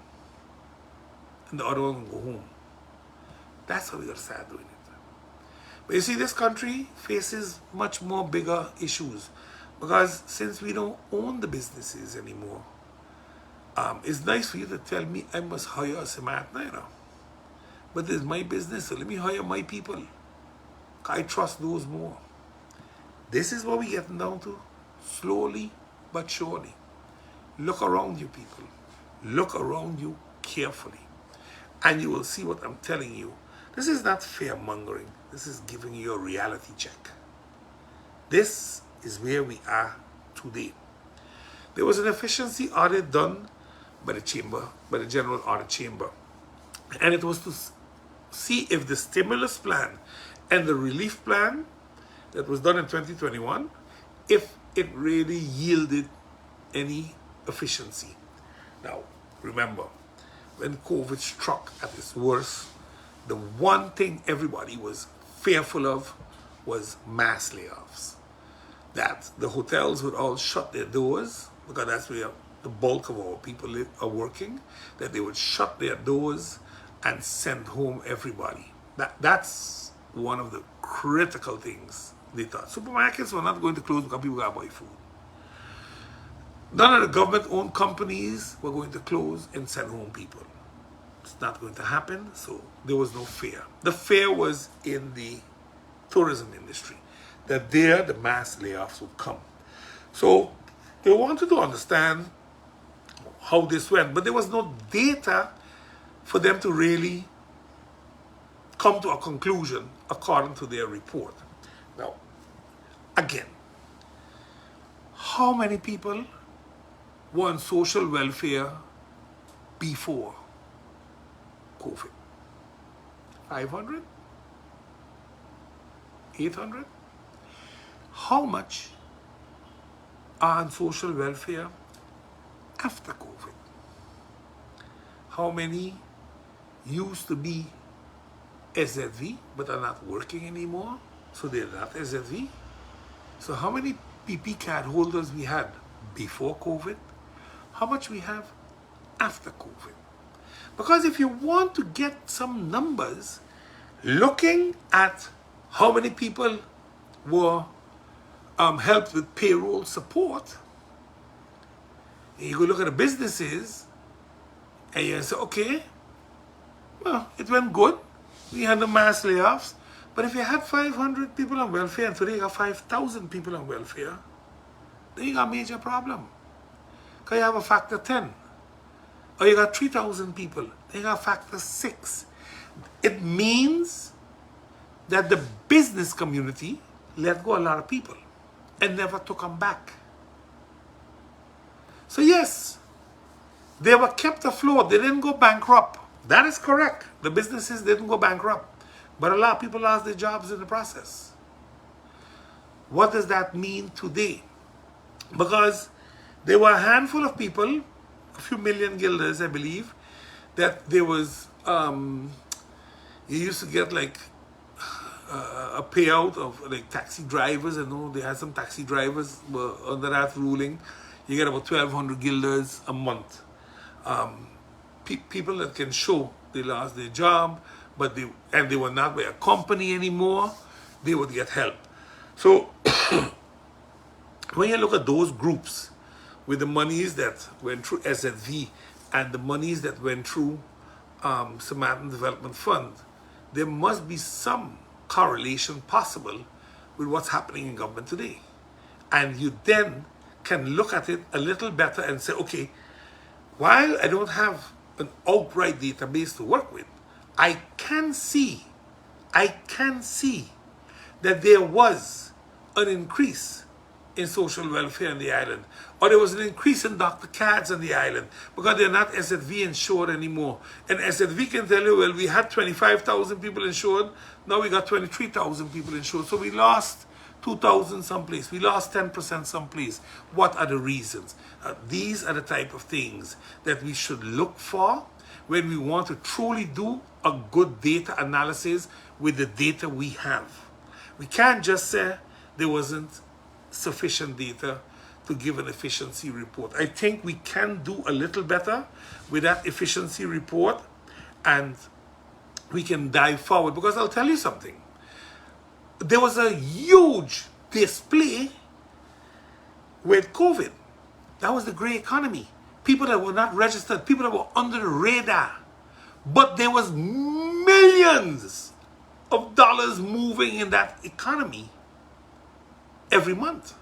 and the other one will go home. That's how we're going to start doing it. But you see, this country faces much more bigger issues, because since we don't own the businesses anymore, it's nice for you to tell me I must hire a Sint Maarten, you know. But it's my business, so let me hire my people. I trust those more. This is what we're getting down to, slowly but surely. Look around you, people. Look around you carefully, and you will see what I'm telling you. This is not fear-mongering. This is giving you a reality check. This is where we are today. There was an efficiency audit done by the chamber, by the General Audit Chamber, and it was to see if the stimulus plan and the relief plan that was done in 2021, if it really yielded any efficiency. Now, remember, when COVID struck at its worst, the one thing everybody was fearful of was mass layoffs. That the hotels would all shut their doors, because that's where the bulk of our people are working, that they would shut their doors and send home everybody. That's one of the critical things they thought. Supermarkets were not going to close because people got to buy food. None of the government-owned companies were going to close and send home people. It's not going to happen, so there was no fear. The fear was in the tourism industry, that there the mass layoffs would come. So they wanted to understand how this went, but there was no data for them to really come to a conclusion according to their report. Now, again, how many people were on social welfare before COVID? 500? 800? How much are on social welfare after COVID? How many used to be SZV but are not working anymore, so they're not SZV? So how many PP card holders we had before COVID, how much we have after COVID. Because if you want to get some numbers, looking at how many people were helped with payroll support, you go look at the businesses and you say, okay, well, it went good. We had the mass layoffs. But if you had 500 people on welfare and today you got 5,000 people on welfare, then you got a major problem. Because you have a factor 10. Or you got 3,000 people, then you got a factor 6. It means that the business community let go a lot of people and never took them back. So yes, they were kept afloat. They didn't go bankrupt. That is correct. The businesses didn't go bankrupt. But a lot of people lost their jobs in the process. What does that mean today? Because there were a handful of people, a few million guilders, I believe, that there was, you used to get like a payout of like taxi drivers. I know they had some taxi drivers were under that ruling. You get about 1,200 guilders a month. People that can show they lost their job, but they were not by a company anymore, they would get help. So when you look at those groups with the monies that went through SZV and the monies that went through Sint Maarten Development Fund, there must be some correlation possible with what's happening in government today. And you then can look at it a little better and say, okay, while I don't have an outright database to work with, I can see that there was an increase in social welfare on the island, or there was an increase in doctor cards on the island because they're not SZV insured anymore. And SZV can tell you, well, we had 25,000 people insured, now we got 23,000 people insured. So we lost 2,000 someplace, we lost 10% someplace. What are the reasons? These are the type of things that we should look for when we want to truly do a good data analysis with the data we have. We can't just say there wasn't sufficient data to give an efficiency report. I think we can do a little better with that efficiency report, and we can dive forward, because I'll tell you something. There was a huge display with COVID. That was the gray economy. People that were not registered, people that were under the radar. But there was millions of dollars moving in that economy every month.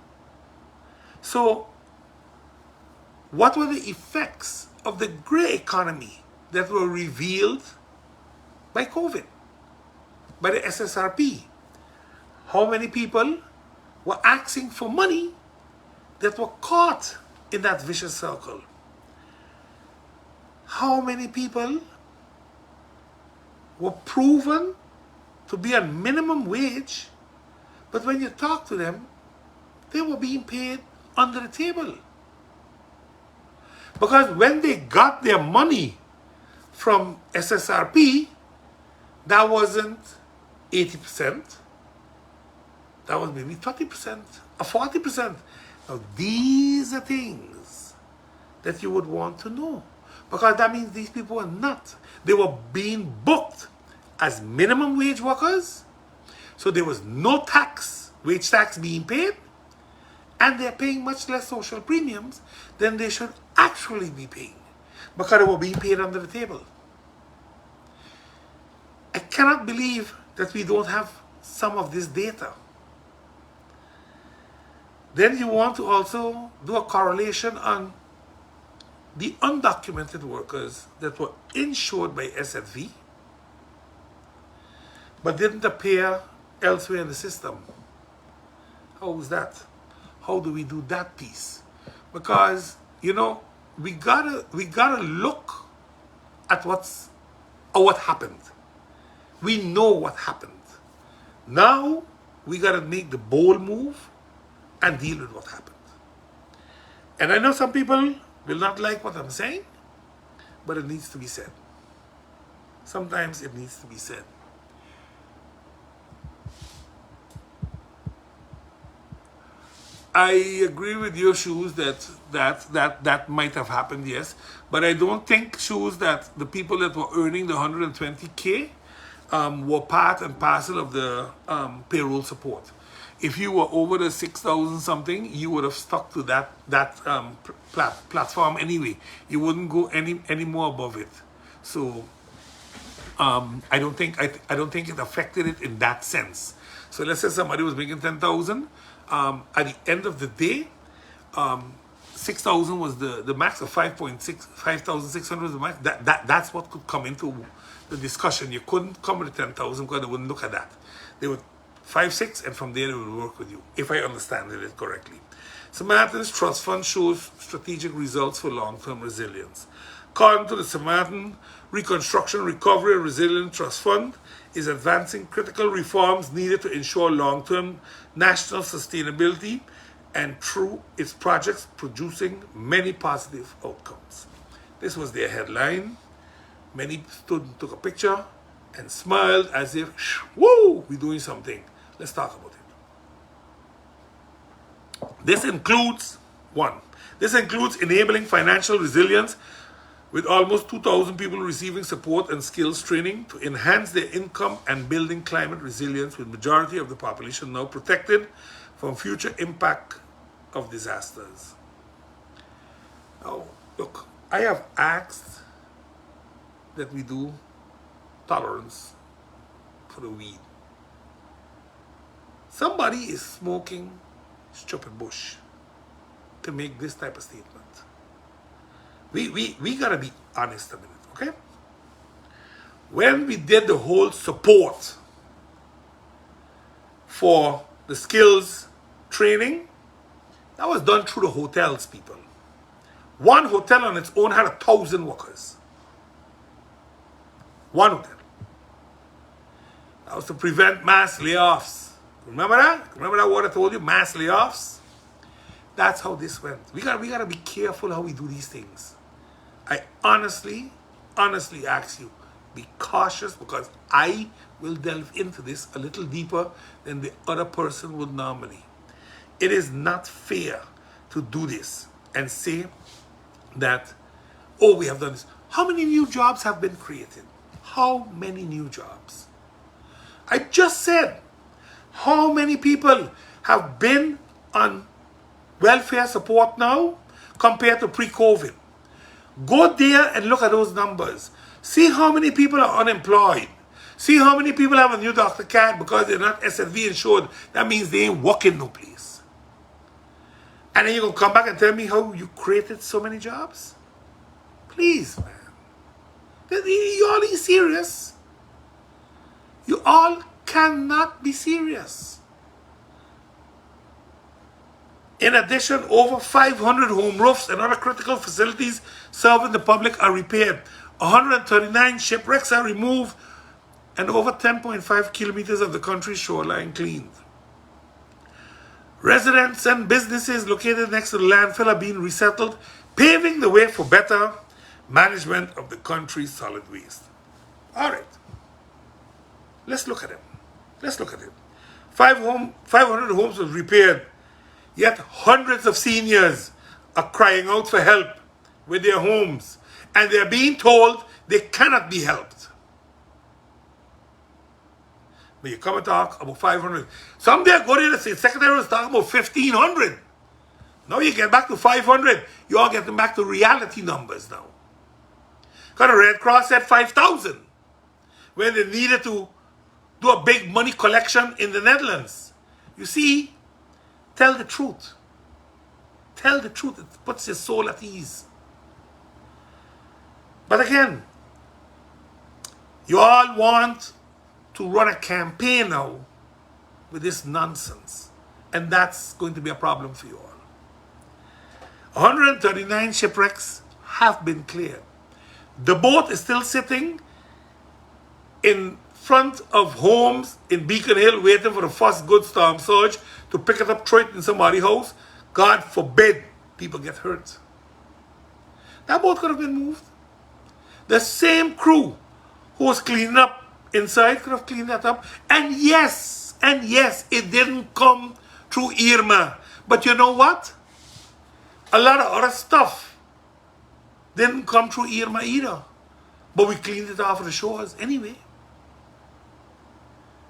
So what were the effects of the gray economy that were revealed by COVID, by the SSRP? How many people were asking for money that were caught in that vicious circle? How many people were proven to be on minimum wage, but when you talk to them, they were being paid under the table? Because when they got their money from SSRP, that wasn't 80%. That was maybe 30% or 40%. Now, these are things that you would want to know, because that means these people were not. They were being booked as minimum wage workers, so there was no tax, wage tax being paid, and they're paying much less social premiums than they should actually be paying, because they were being paid under the table. I cannot believe that we don't have some of this data. Then you want to also do a correlation on the undocumented workers that were insured by SZV but didn't appear elsewhere in the system. How is that? How do we do that piece? Because, you know, we gotta look at what happened. We know what happened. Now we gotta make the bold move and deal with what happened. And I know some people will not like what I'm saying, but it needs to be said. Sometimes it needs to be said. I agree with your shoes that might have happened, yes. But I don't think, shoes, that the people that were earning the 120K were part and parcel of the payroll support. If you were over the 6,000 something, you would have stuck to that platform anyway. You wouldn't go any more above it. So I don't think it affected it in that sense. So let's say somebody was making 10,000. At the end of the day, 6,000 was the max, of 5,600 was the max. That's what could come into the discussion. You couldn't come with 10,000 because they wouldn't look at that. They would 5, 6, and from there they would work with you, if I understand it correctly. St. Maarten's Trust Fund shows strategic results for long-term resilience. According to the St. Maarten Reconstruction, Recovery and Resilience Trust Fund, is advancing critical reforms needed to ensure long-term national sustainability and through its projects producing many positive outcomes. This was their headline. Many stood and took a picture and smiled as if, woo, we're doing something. Let's talk about it. This includes enabling financial resilience with almost 2,000 people receiving support and skills training to enhance their income and building climate resilience, with majority of the population now protected from future impact of disasters. Now, look, I have asked that we do tolerance for the weed. Somebody is smoking stupid bush to make this type of statement. We gotta be honest a minute, okay? When we did the whole support for the skills training, that was done through the hotels, people. One hotel on its own had 1,000 workers. One hotel. That was to prevent mass layoffs. Remember that? Remember that what I told you? Mass layoffs? That's how this went. We gotta be careful how we do these things. I honestly ask you, be cautious, because I will delve into this a little deeper than the other person would normally. It is not fair to do this and say that, oh, we have done this. How many new jobs have been created? How many new jobs? I just said, how many people have been on welfare support now compared to pre-COVID? Go there and look at those numbers. See how many people are unemployed. See how many people have a new doctor card because they're not SFV insured. That means they ain't working no place. And then you're going to come back and tell me how you created so many jobs? Please, man. You all ain't serious. You all cannot be serious. In addition, over 500 home roofs and other critical facilities serving the public are repaired. 139 shipwrecks are removed, and over 10.5 kilometers of the country's shoreline cleaned. Residents and businesses located next to the landfill are being resettled, paving the way for better management of the country's solid waste. All right. Let's look at it. Let's look at it. 500 homes were repaired. Yet hundreds of seniors are crying out for help with their homes, and they're being told they cannot be helped. But you come and talk about 500. Someday I go there and say, Secretary was talking about 1,500. Now you get back to 500. You all getting back to reality numbers now. Because the Red Cross said 5,000 when they needed to do a big money collection in the Netherlands. You see, tell the truth. Tell the truth. It puts your soul at ease. But again, you all want to run a campaign now with this nonsense. And that's going to be a problem for you all. 139 shipwrecks have been cleared. The boat is still sitting in front of homes in Beacon Hill waiting for the first good storm surge to pick it up, throw it in somebody's house. God forbid people get hurt. That boat could have been moved. The same crew who was cleaning up inside could have cleaned that up. And yes, it didn't come through Irma. But you know what? A lot of other stuff didn't come through Irma either. But we cleaned it off of the shores anyway.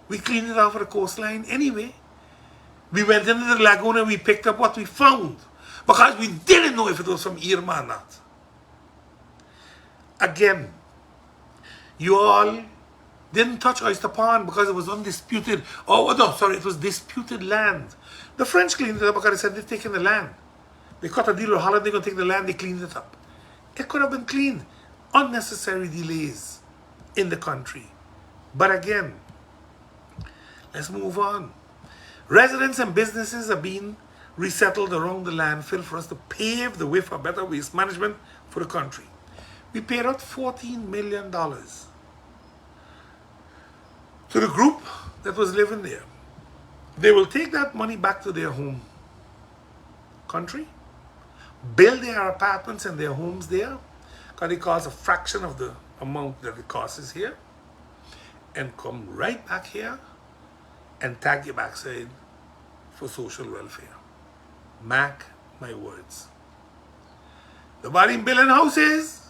We cleaned it off of the coastline anyway. We went into the lagoon and we picked up what we found. Because we didn't know if it was from Irma or not. Again, you all didn't touch Oyster Pond because it was undisputed. Oh, no, sorry, it was disputed land. The French cleaned it up because they said they're taking the land. They cut a deal with Holland, they're going to take the land, they cleaned it up. It could have been cleaned. Unnecessary delays in the country. But again, let's move on. Residents and businesses are being resettled around the landfill for us to pave the way for better waste management for the country. We paid out $14 million to the group that was living there. They will take that money back to their home country, build their apartments and their homes there, because it costs a fraction of the amount that it costs here, and come right back here and tag your backside for social welfare. Mark my words. Nobody building houses.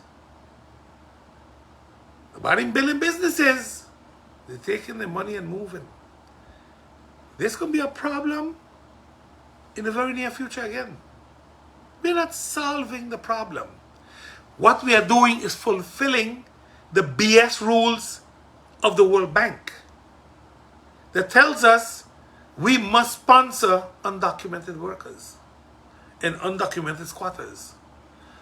Nobody building businesses. They're taking their money and moving. This could be a problem in the very near future again. We're not solving the problem. What we are doing is fulfilling the BS rules of the World Bank that tells us we must sponsor undocumented workers and undocumented squatters.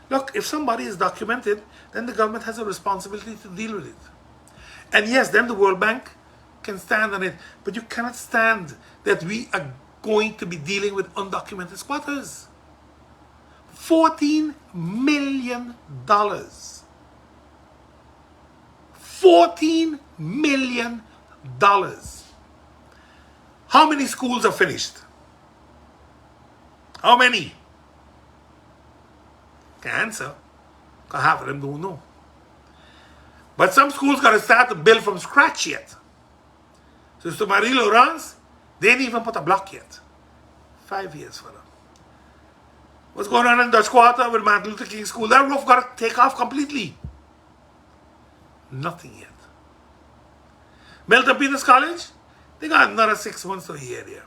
Look, if somebody is documented, then the government has a responsibility to deal with it. And yes, then the World Bank can stand on it. But you cannot stand that we are going to be dealing with undocumented squatters. $14 million. $14 million. How many schools are finished? How many? Can't answer, because half of them don't know. But some schools got to start to build from scratch yet. So to Marie Laurence, they didn't even put a block yet. 5 years for them. What's going on in Dutch Quarter with Martin Luther King School? That roof got to take off completely. Nothing yet. Milton Peters College, they got another 6 months to a year there.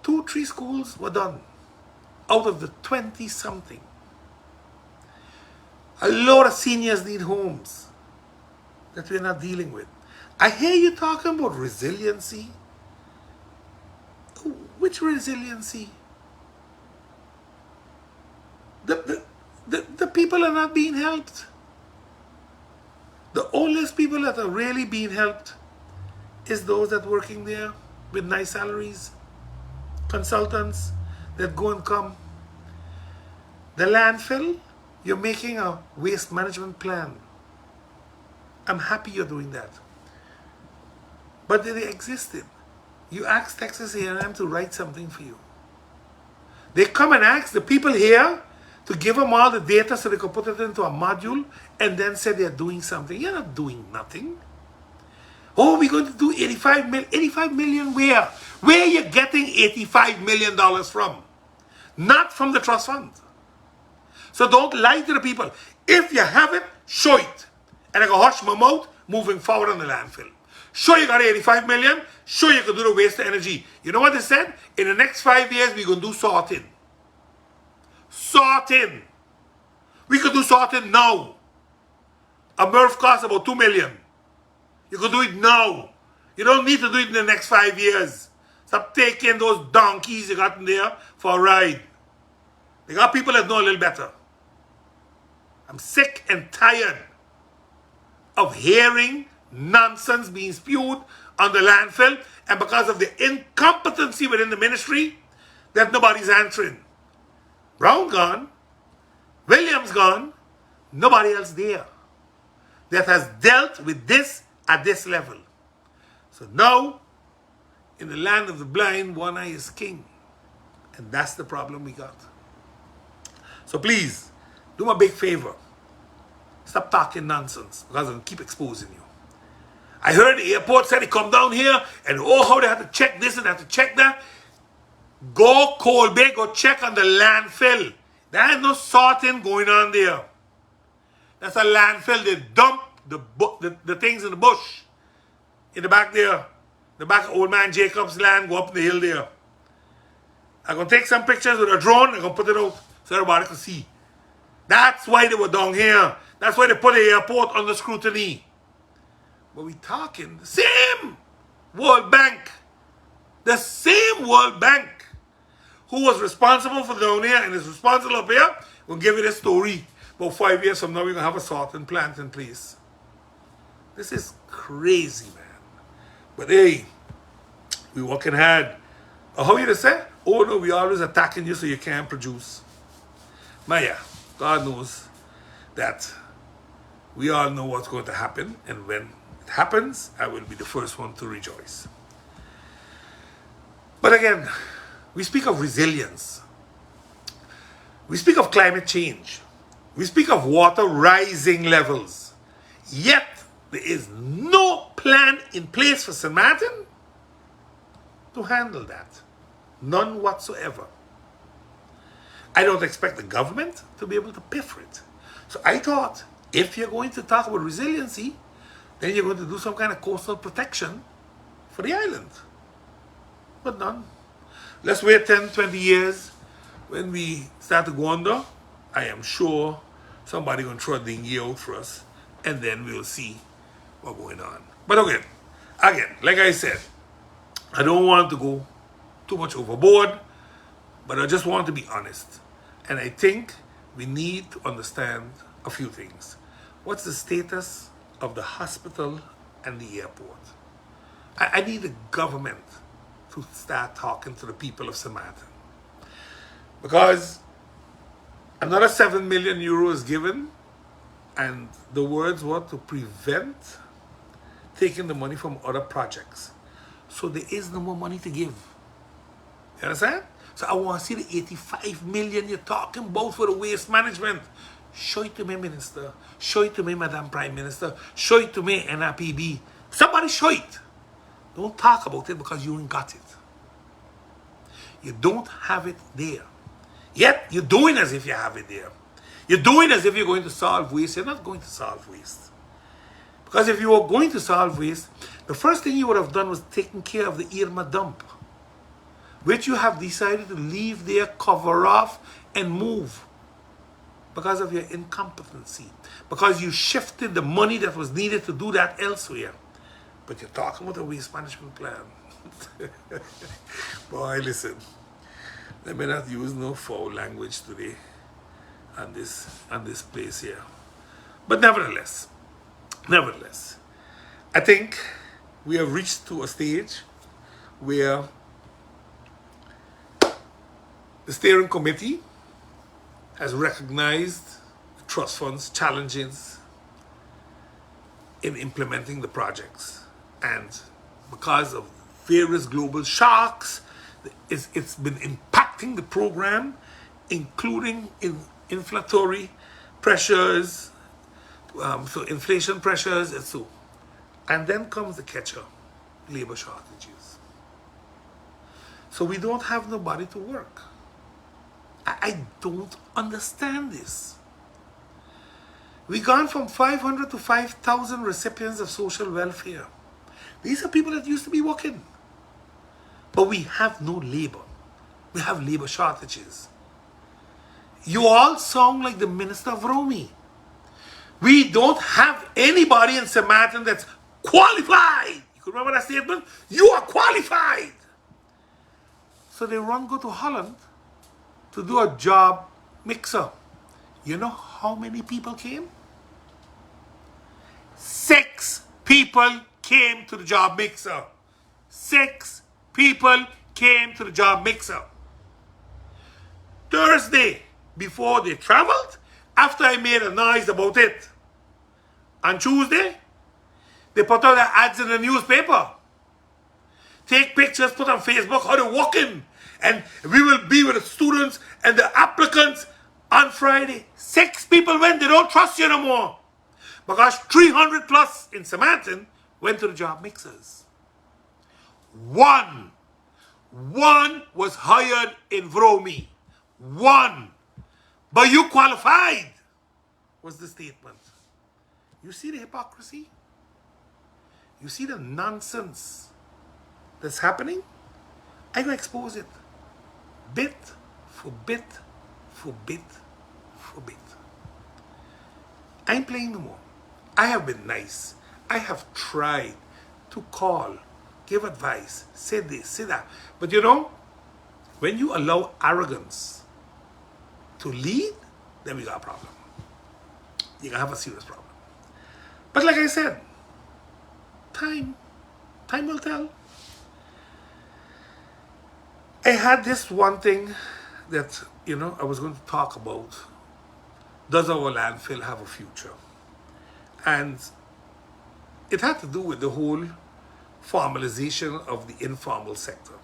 2, 3 schools were done out of the 20-something. A lot of seniors need homes that we're not dealing with. I hear you talking about resiliency. Which resiliency? The people are not being helped. The oldest people that are really being helped is those that are working there with nice salaries, consultants that go and come. The landfill, you're making a waste management plan. I'm happy you're doing that. But they existed. You ask Texas A&M to write something for you. They come and ask the people here to give them all the data so they can put it into a module and then say they're doing something. You're not doing nothing. Oh, we're going to do 85 million where? Where are you getting $85 million from? Not from the trust fund. So don't lie to the people. If you have it, show it. And I go hush my mouth moving forward on the landfill. Show you got 85 million. Show you can do the waste to energy. You know what they said? In the next 5 years, we're going to do sorting. Sorting. We could do sorting now. A MRF costs about 2 million. You could do it now. You don't need to do it in the next 5 years. Stop taking those donkeys you got in there for a ride. They got people that know a little better. I'm sick and tired of hearing nonsense being spewed on the landfill, and because of the incompetency within the ministry, that nobody's answering. Brown gone, Williams gone, nobody else there that has dealt with this at this level. So now, in the land of the blind, one eye is king. And that's the problem we got. So please, do me a big favor. Stop talking nonsense, because I'm going to keep exposing you. I heard the airport said they come down here and oh, how they have to check this and they have to check that. Go Cold Bay, go check on the landfill. There ain't no sorting going on there. That's a landfill. They dump the things in the bush. In the back there. The back of Old Man Jacob's land, go up the hill there. I'm going to take some pictures with a drone. I'm going to put it out so everybody can see. That's why they were down here. That's why they put the airport under scrutiny. But we talking the same World Bank. The same World Bank who was responsible for down here and is responsible up here will give you the story. About 5 years from now, we're going to have a sorting plant in place. This is crazy, man. But hey, we working hard. How you to say? Oh no, we always attacking you so you can't produce. But yeah, God knows that we all know what's going to happen. And when it happens, I will be the first one to rejoice. But again, we speak of resilience. We speak of climate change. We speak of water rising levels. Yet, there is no plan in place for Sint Maarten to handle that. None whatsoever. I don't expect the government to be able to pay for it. So I thought, if you're going to talk about resiliency, then you're going to do some kind of coastal protection for the island. But none. Let's wait 10, 20 years. When we start to go under, I am sure somebody going to throw a dinghy out for us. And then we'll see what's going on. But again, like I said, I don't want to go too much overboard, but I just want to be honest. And I think we need to understand a few things. What's the status of the hospital and the airport? I need the government to start talking to the people of Sint Maarten. Because another 7 million euros given, and the words were to prevent taking the money from other projects. So there is no more money to give. You understand? So I want to see the 85 million you're talking about for the waste management. Show it to me, Minister. Show it to me, Madam Prime Minister. Show it to me, NRPB. Somebody show it. Don't talk about it because you ain't got it. You don't have it there. Yet, you're doing as if you have it there. You're doing as if you're going to solve waste. You're not going to solve waste. Because if you were going to solve waste, the first thing you would have done was taking care of the Irma dump, which you have decided to leave there, cover off, and move because of your incompetency. Because you shifted the money that was needed to do that elsewhere. But you're talking about a waste management plan. Boy, listen. Let me not use no foul language today on this place here. But nevertheless, I think we have reached to a stage where the steering committee has recognized the trust fund's challenges in implementing the projects. And because of various global shocks, it's been impacting the program, including inflationary pressures, so inflation pressures, and so. And then comes the catcher, labor shortages. So we don't have nobody to work. I don't understand this. We've gone from 500 to 5,000 recipients of social welfare. These are people that used to be working. But we have no labor. We have labor shortages. You all sound like the Minister of Romy. We don't have anybody in Sint Maarten that's qualified. You can remember that statement? You are qualified. So they go to Holland to do a job mixer. You know how many people came? 6 people came to the job mixer. 6 people came to the job mixer. Thursday, before they traveled, after I made a noise about it, on Tuesday, they put out their ads in the newspaper. Take pictures, put on Facebook how they're walking. And we will be with the students and the applicants on Friday. 6 people went, they don't trust you no more. Because 300 plus in Sint Maarten went to the job mixers. One was hired in Vromi. One. But you qualified, was the statement. You see the hypocrisy? You see the nonsense that's happening? I'm going to expose it. Bit for bit for bit for bit. I ain't playing no more. I have been nice. I have tried to call, give advice, say this, say that. But you know, when you allow arrogance to lead, then we got a problem. You're going to have a serious problem. But like I said, time will tell. I had this one thing that, you know, I was going to talk about. Does our landfill have a future? And it had to do with the whole formalization of the informal sector.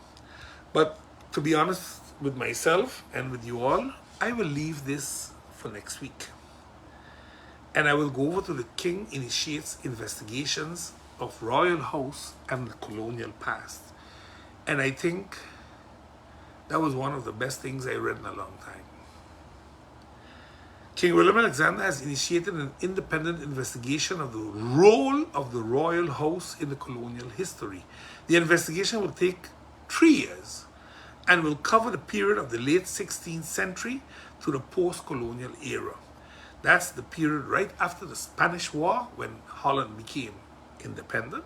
But to be honest with myself and with you all, I will leave this for next week. And I will go over to the King Initiates investigations of Royal House and the colonial past. And I think that was one of the best things I read in a long time. King William Alexander has initiated an independent investigation of the role of the Royal House in the colonial history. The investigation will take 3 years and will cover the period of the late 16th century to the post-colonial era. That's the period right after the Spanish War, when Holland became independent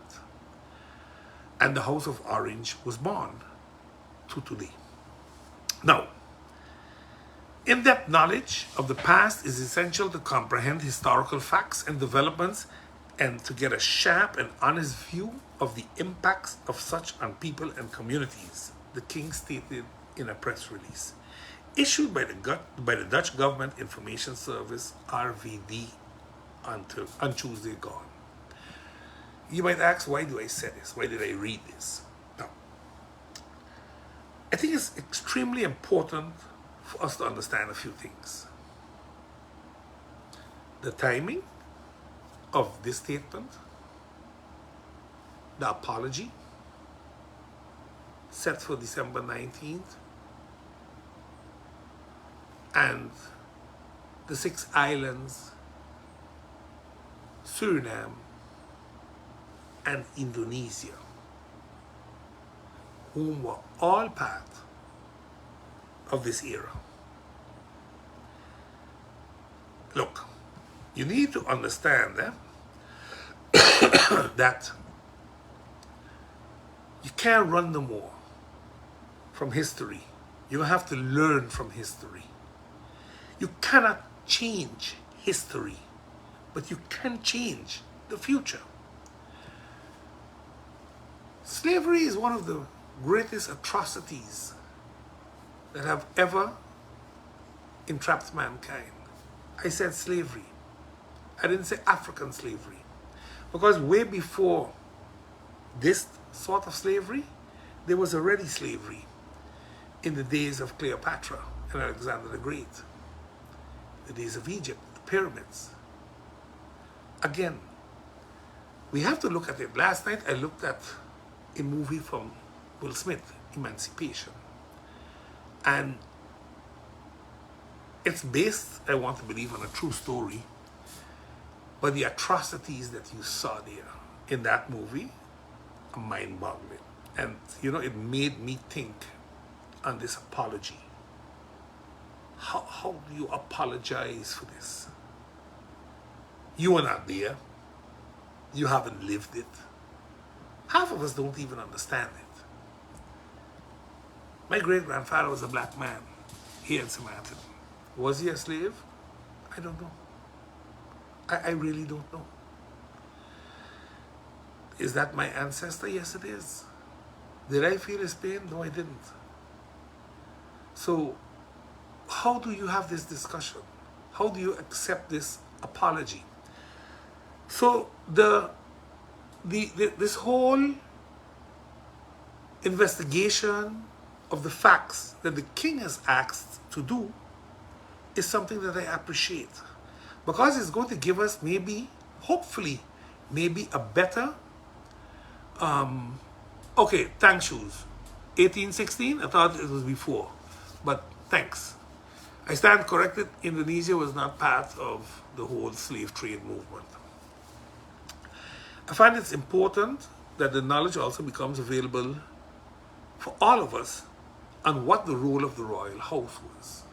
and the House of Orange was born to today. Now, in-depth knowledge of the past is essential to comprehend historical facts and developments and to get a sharp and honest view of the impacts of such on people and communities, the King stated in a press release issued by the Dutch Government Information Service, RVD, on Tuesday gone. You might ask, why do I say this? Why did I read this? Now, I think it's extremely important for us to understand a few things. The timing of this statement, the apology set for December 19th, and the 6 islands, Suriname, and Indonesia, whom were all part of this era. Look, you need to understand that you can't run no more from history. You have to learn from history. You cannot change history, but you can change the future. Slavery is one of the greatest atrocities that have ever entrapped mankind. I said slavery. I didn't say African slavery. Because way before this sort of slavery, there was already slavery in the days of Cleopatra and Alexander the Great, the days of Egypt, the pyramids. Again, we have to look at it. Last night I looked at a movie from Will Smith, Emancipation. And it's based, I want to believe, on a true story. But the atrocities that you saw there in that movie are mind-boggling. And, you know, it made me think on this apology. How do you apologize for this? You were not there. You haven't lived it. Half of us don't even understand it. My great-grandfather was a black man here in Sint Maarten. Was he a slave? I don't know. I really don't know. Is that my ancestor? Yes, it is. Did I feel his pain? No, I didn't. So, how do you have this discussion? How do you accept this apology? So, this whole investigation of the facts that the king has asked to do is something that I appreciate, because it's going to give us maybe, hopefully, maybe a better Okay, thanks shoes. 1816? I thought it was before. But thanks. I stand corrected. Indonesia was not part of the whole slave trade movement. I find it's important that the knowledge also becomes available for all of us on what the role of the royal house was.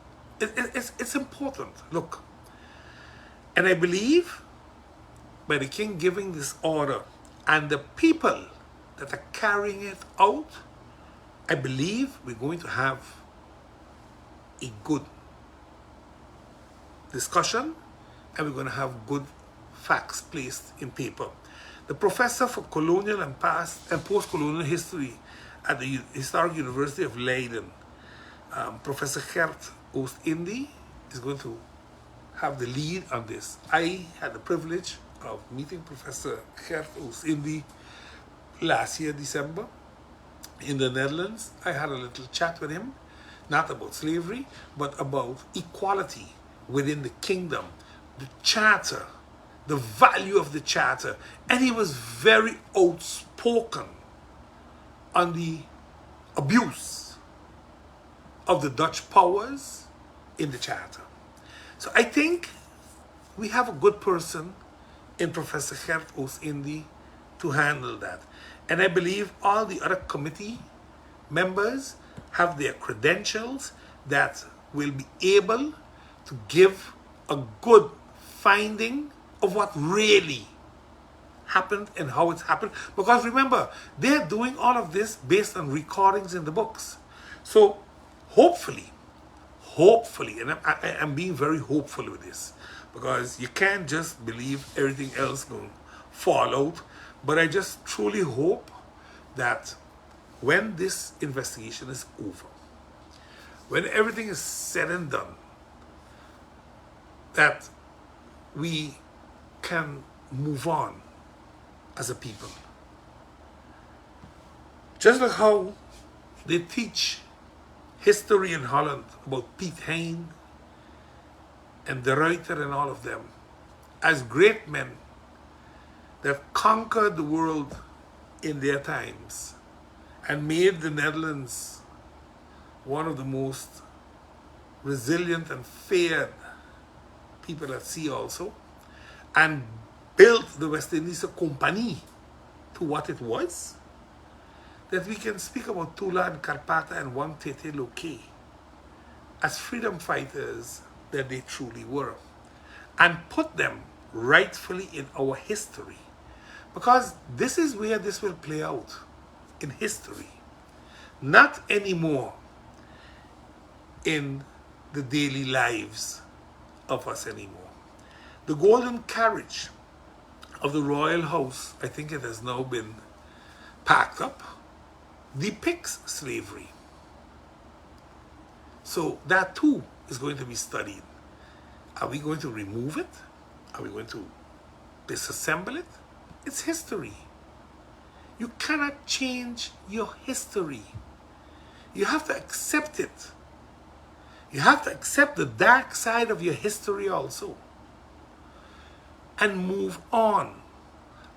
It's important. Look, and I believe by the king giving this order and the people that are carrying it out, I believe we're going to have a good discussion and we're going to have good facts placed in paper. The professor for colonial and past and post-colonial history at the Historic University of Leiden, Professor Gert Oost-Indie, is going to have the lead on this. I had the privilege of meeting Professor Gert Oost-Indie last year, December, in the Netherlands. I had a little chat with him, not about slavery, but about equality within the kingdom, the charter, the value of the charter. And he was very outspoken on the abuse of the Dutch powers in the charter. So I think we have a good person in Professor Gert Oost-Indie to handle that. And I believe all the other committee members have their credentials that will be able to give a good finding of what really happened and how it's happened. Because remember, they're doing all of this based on recordings in the books. So hopefully, and I'm being very hopeful with this, because you can't just believe everything else going to fall out. But I just truly hope that when this investigation is over, when everything is said and done, that we can move on as a people. Just like how they teach history in Holland about Piet Hein and De Ruyter and all of them as great men that conquered the world in their times and made the Netherlands one of the most resilient and feared people at sea also, and built the West Indies Company to what it was, that we can speak about Tula and Karpata and Wang Tete Loke as freedom fighters that they truly were, and put them rightfully in our history. Because this is where this will play out, in history. Not anymore in the daily lives of us anymore. The golden carriage of the royal house, I think it has now been packed up, depicts slavery. So that too is going to be studied. Are we going to remove it? Are we going to disassemble it? It's history. You cannot change your history. You have to accept it. You have to accept the dark side of your history also. And move on.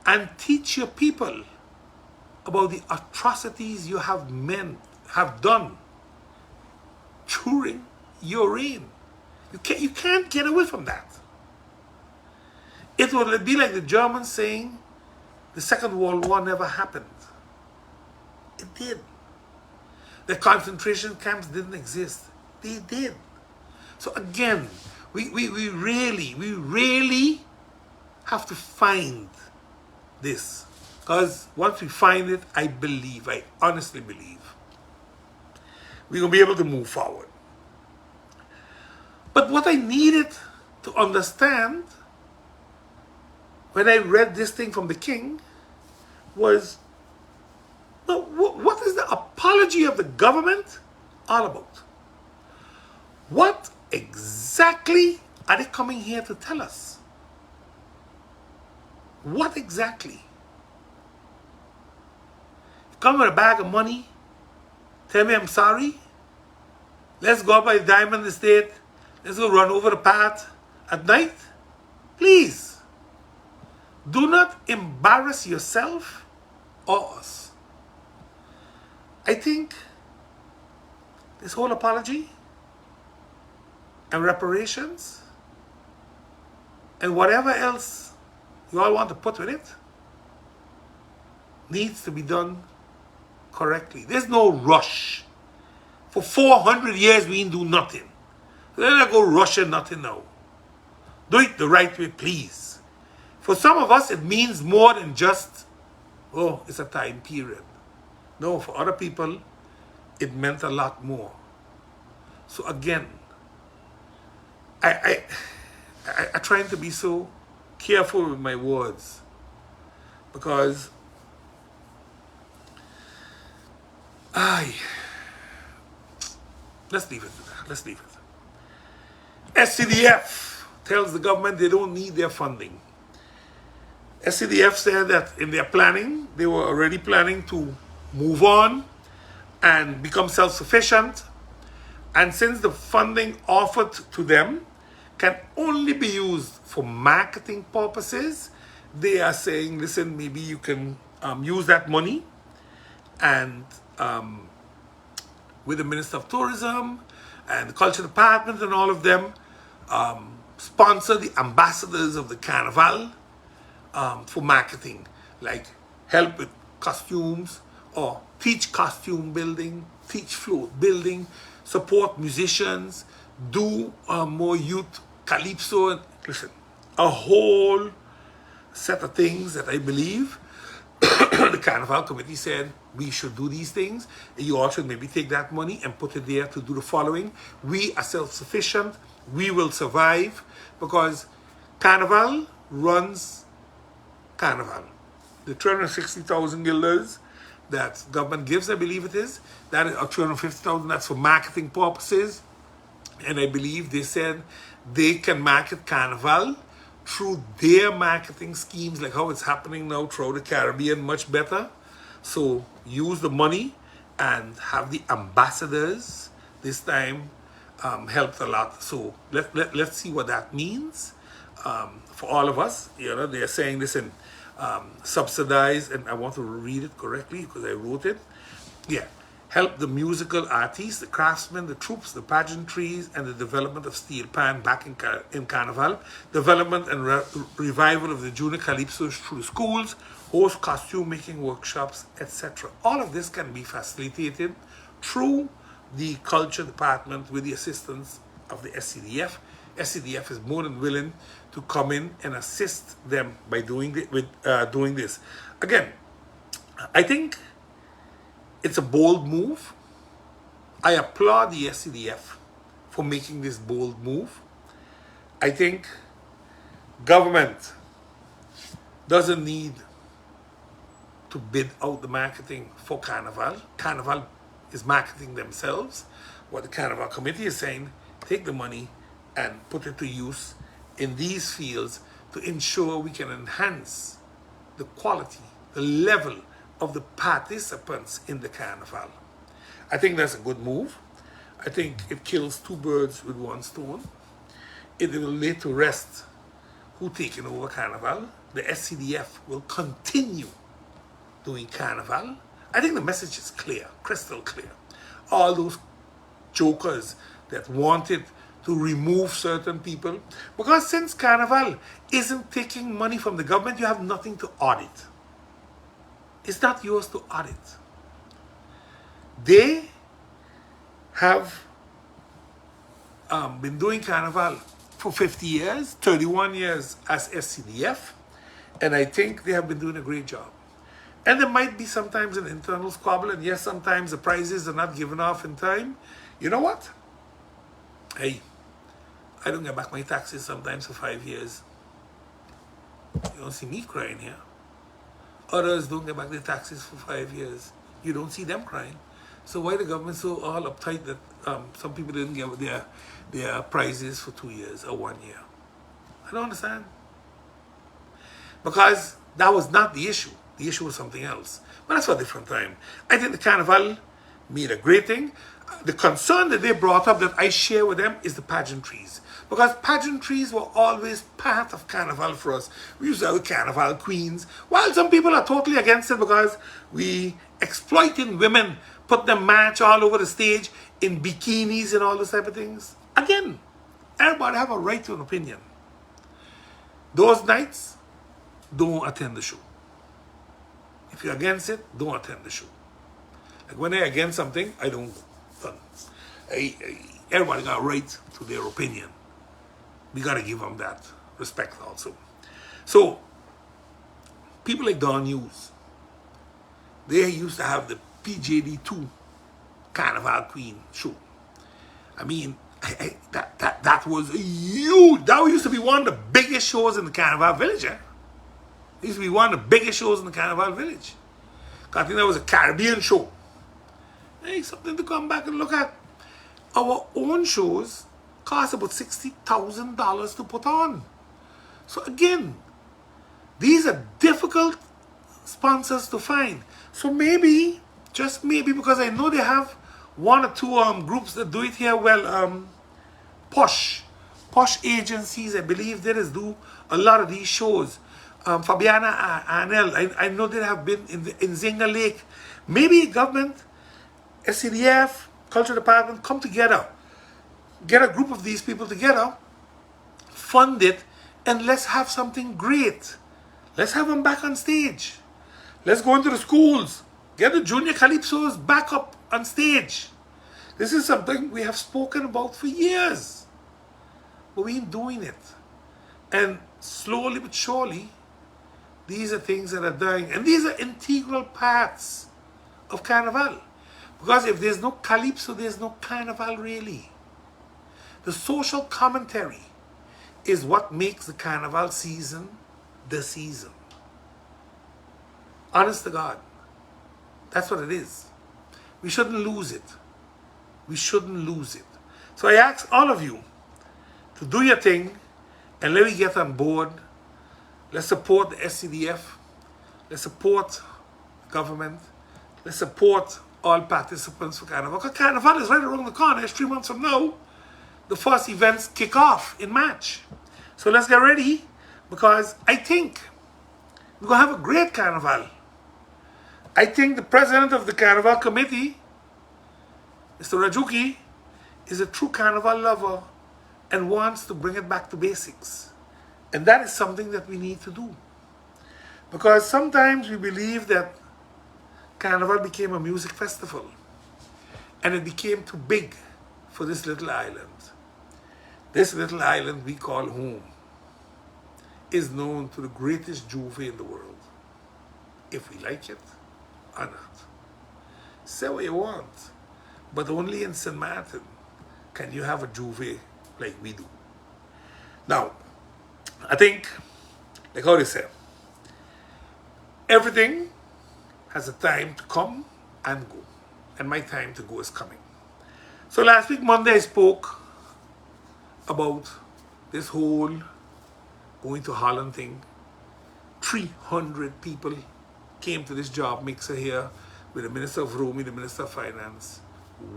And teach your people about the atrocities you have done during your reign. You can't get away from that. It would be like the Germans saying the Second World War never happened. It did. The concentration camps didn't exist. They did. So again, we really have to find this. Because once we find it, I honestly believe, we're going to be able to move forward. But what I needed to understand when I read this thing from the king was, well, what is the apology of the government all about? What exactly are they coming here to tell us? What exactly? Come with a bag of money, tell me I'm sorry, let's go up by the Diamond Estate, let's go run over the path at night? Please, do not embarrass yourself or us. I think this whole apology and reparations and whatever else you all want to put with it needs to be done correctly. There's no rush. For 400 years we didn't do nothing. Let us go rushing nothing now. Do it the right way, please. For some of us, it means more than just, oh, it's a time period. No, for other people, it meant a lot more. So again, I trying to be so careful with my words, because let's leave it to that. Let's leave it. SDCF tells the government they don't need their funding. SDCF said that in their planning, they were already planning to move on and become self-sufficient. And since the funding offered to them can only be used for marketing purposes, they are saying, listen, maybe you can use that money and with the Minister of Tourism and the Culture Department and all of them, sponsor the ambassadors of the Carnival for marketing, like help with costumes or teach costume building, teach float building, support musicians, do more youth calypso. Listen, a whole set of things that I believe the Carnival Committee said we should do these things. You all should maybe take that money and put it there to do the following. We are self-sufficient. We will survive, because Carnival runs Carnival. The 360,000 guilders that government gives, I believe it is, that is 350,000, that's for marketing purposes. And I believe they said they can market Carnival through their marketing schemes, like how it's happening now throughout the Caribbean, much better. So use the money and have the ambassadors this time helped a lot. So let's see what that means for all of us. You know, they're saying, listen, subsidize, and I want to read it correctly because I wrote it. Yeah. Help the musical artists, the craftsmen, the troops, the pageantries, and the development of steel pan back in Carnival. Development and revival of the junior calypsos through the schools, host costume making workshops, etc. All of this can be facilitated through the Culture Department with the assistance of the SDCF. SDCF is more than willing to come in and assist them by doing this. Again, I think it's a bold move. I applaud the SDCF for making this bold move. I think government doesn't need to bid out the marketing for Carnival. Carnival is marketing themselves. What the Carnival Committee is saying, take the money and put it to use in these fields to ensure we can enhance the quality, the level of the participants in the Carnival. I think that's a good move. I think it kills two birds with one stone. It will lay to rest who taking over Carnival. The SDCF will continue doing Carnival. I think the message is clear, crystal clear. All those jokers that wanted to remove certain people, because since Carnival isn't taking money from the government, you have nothing to audit. It's not yours to audit. They have been doing Carnival for 50 years, 31 years as SDCF, and I think they have been doing a great job. And there might be sometimes an internal squabble, and yes, sometimes the prizes are not given off in time. You know what? Hey, I don't get back my taxes sometimes for 5 years. You don't see me crying here. Others don't get back their taxes for 5 years. You don't see them crying. So why the government so all uptight that some people didn't get their prizes for 2 years or 1 year? I don't understand. Because that was not the issue. The issue was something else. But that's for a different time. I think the Carnival made a great thing. The concern that they brought up that I share with them is the pageantries. Because pageantries were always part of carnival for us. We used to have carnival queens. While some people are totally against it because we exploiting women, put them match all over the stage in bikinis and all those type of things. Again, everybody have a right to an opinion. Those nights, don't attend the show. If you're against it, don't attend the show. Like when they're against something, I don't go. Everybody got a right to their opinion. We got to give them that respect also. So, people like Don Hughes, they used to have the PJD2 Carnival Queen show. I mean, that was huge. That used to be one of the biggest shows in the Carnival Village. It used to be one of the biggest shows in the Carnival Village. I think that was a Caribbean show. Hey, something to come back and look at. Our own shows cost about $60,000 to put on. So again, these are difficult sponsors to find. So maybe, just maybe, because I know they have one or two groups that do it here well, Posh agencies, I believe they just do a lot of these shows. Fabiana Arnell, I know they have been in Zinga Lake. Maybe government, SDCF, Culture Department, come together. Get a group of these people together, fund it, and let's have something great. Let's have them back on stage. Let's go into the schools. Get the junior calypsos back up on stage. This is something we have spoken about for years. But we ain't doing it. And slowly but surely, these are things that are dying. And these are integral parts of Carnival. Because if there's no calypso, there's no Carnival really. The social commentary is what makes the Carnival season the season. Honest to God. That's what it is. We shouldn't lose it. We shouldn't lose it. So I ask all of you to do your thing and let me get on board. Let's support the SCDF. Let's support the government. Let's support all participants for Carnival. Because Carnival is right around the corner. It's 3 months from now. The first events kick off in March. So let's get ready, because I think we're going to have a great Carnival. I think the president of the Carnival Committee, Mr. Rajuki, is a true Carnival lover and wants to bring it back to basics. And that is something that we need to do. Because sometimes we believe that Carnival became a music festival and it became too big for this little island. This little island we call home is known to the greatest juve in the world, if we like it or not. Say what you want, but only in Sint Maarten can you have a juve like we do. Now, I think, like how they say, everything has a time to come and go, and my time to go is coming. So last week, Monday, I spoke about this whole going to Holland thing. 300 people came to this job mixer here with the Minister of Romy, the Minister of Finance.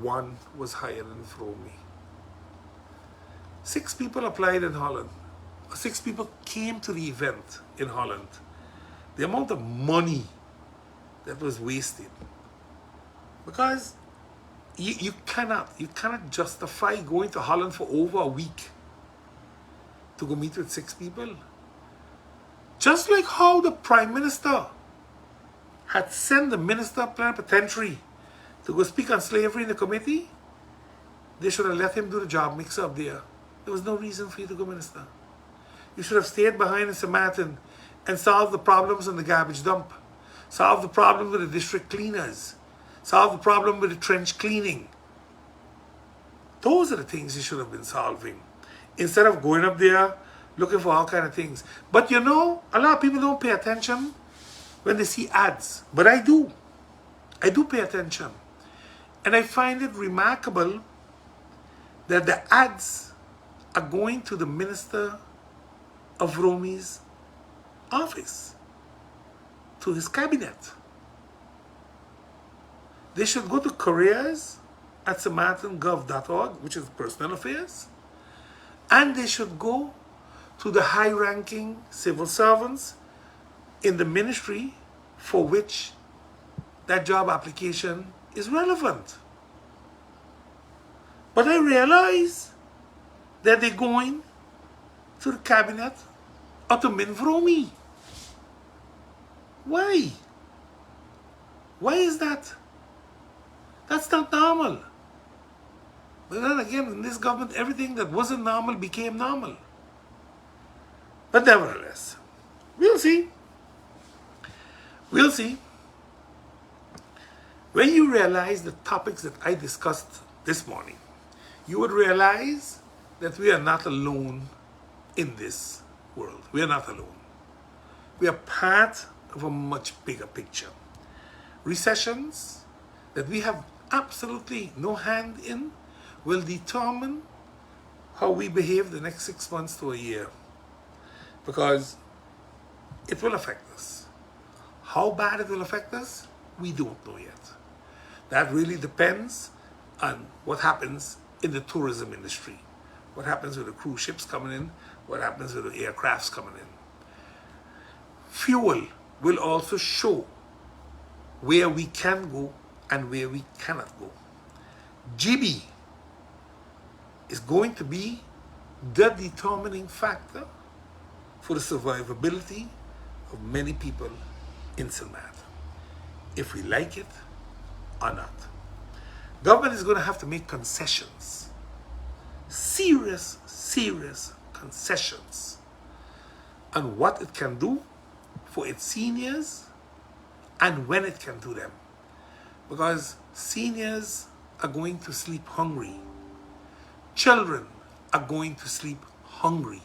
One was higher than Romy. 6 people applied in Holland. 6 people came to the event in Holland. The amount of money that was wasted. Because you cannot justify going to Holland for over a week to go meet with 6 people. Just like how the Prime Minister had sent the Minister of Plenipotentiary to go speak on slavery in the committee, they should have let him do the job mix up there. There was no reason for you to go, Minister. You should have stayed behind in Sint Maarten and solved the problems in the garbage dump. Solve the problem with the district cleaners. Solve the problem with the trench cleaning. Those are the things you should have been solving, instead of going up there looking for all kind of things. But you know, a lot of people don't pay attention when they see ads. But I do. I do pay attention. And I find it remarkable that the ads are going to the Minister of Romy's office, to his cabinet. They should go to careers at sintmaartengov.org, which is personal affairs, And they should go to the high-ranking civil servants in the ministry for which that job application is relevant. But I realize that they're going to the cabinet or to Minvromi. Why? Why is that? That's not normal. But then again, in this government, everything that wasn't normal became normal. But nevertheless, we'll see. We'll see. When you realize the topics that I discussed this morning, you would realize that we are not alone in this world. We are not alone. We are part of a much bigger picture. Recessions that we have absolutely no hand in will determine how we behave the next 6 months to a year, because it will affect us. How bad it will affect us, we don't know yet. That really depends on what happens in the tourism industry, what happens with the cruise ships coming in, what happens with the aircrafts coming in. Fuel will also show where we can go and where we cannot go. GB is going to be the determining factor for the survivability of many people in Sint Maarten, if we like it or not. Government is going to have to make concessions, serious concessions on what it can do for its seniors and when it can do them. Because seniors are going to sleep hungry. Children are going to sleep hungry.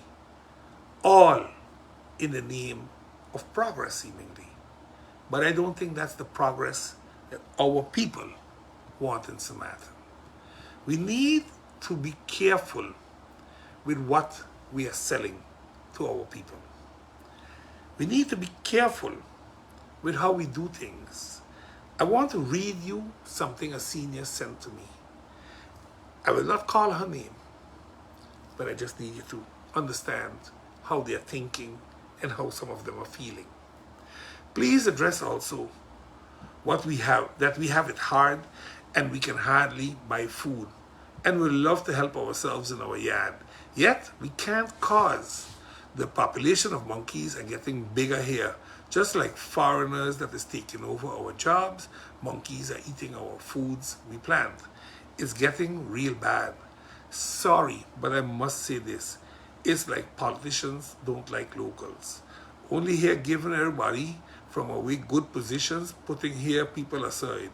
All in the name of progress, seemingly. But I don't think that's the progress that our people want in Sint Maarten. We need to be careful with what we are selling to our people. We need to be careful with how we do things. I want to read you something a senior sent to me. I will not call her name, but I just need you to understand how they are thinking and how some of them are feeling. Please address also what we have, that we have it hard and we can hardly buy food, and we love to help ourselves in our yard. Yet we can't cause the population of monkeys are getting bigger here. Just like foreigners that is taking over our jobs, monkeys are eating our foods we plant. It's getting real bad. Sorry, but I must say this. It's like politicians don't like locals. Only here giving everybody from away good positions, putting their people aside.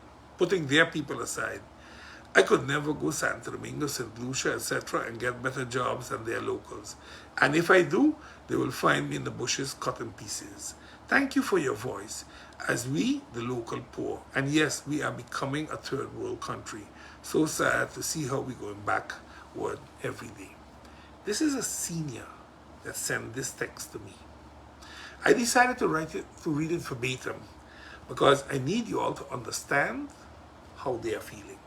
I could never go Santo Domingo, St. Lucia, etc. and get better jobs than their locals. And if I do, they will find me in the bushes cut in pieces. Thank you for your voice, as we, the local poor, and yes, we are becoming a third world country. So sad to see how we're going backward every day. This is a senior that sent this text to me. I decided to read it verbatim, because I need you all to understand how they are feeling.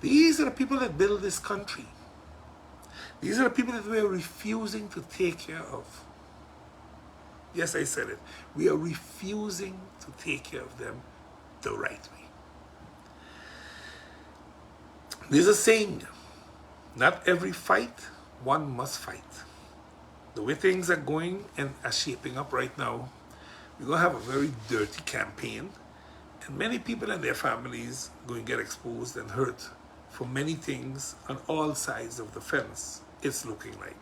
These are the people that build this country. These are the people that we are refusing to take care of. Yes, I said it. We are refusing to take care of them the right way. There's a saying, not every fight one must fight. The way things are going and are shaping up right now, we're going to have a very dirty campaign, and many people and their families going to get exposed and hurt for many things on all sides of the fence, it's looking like.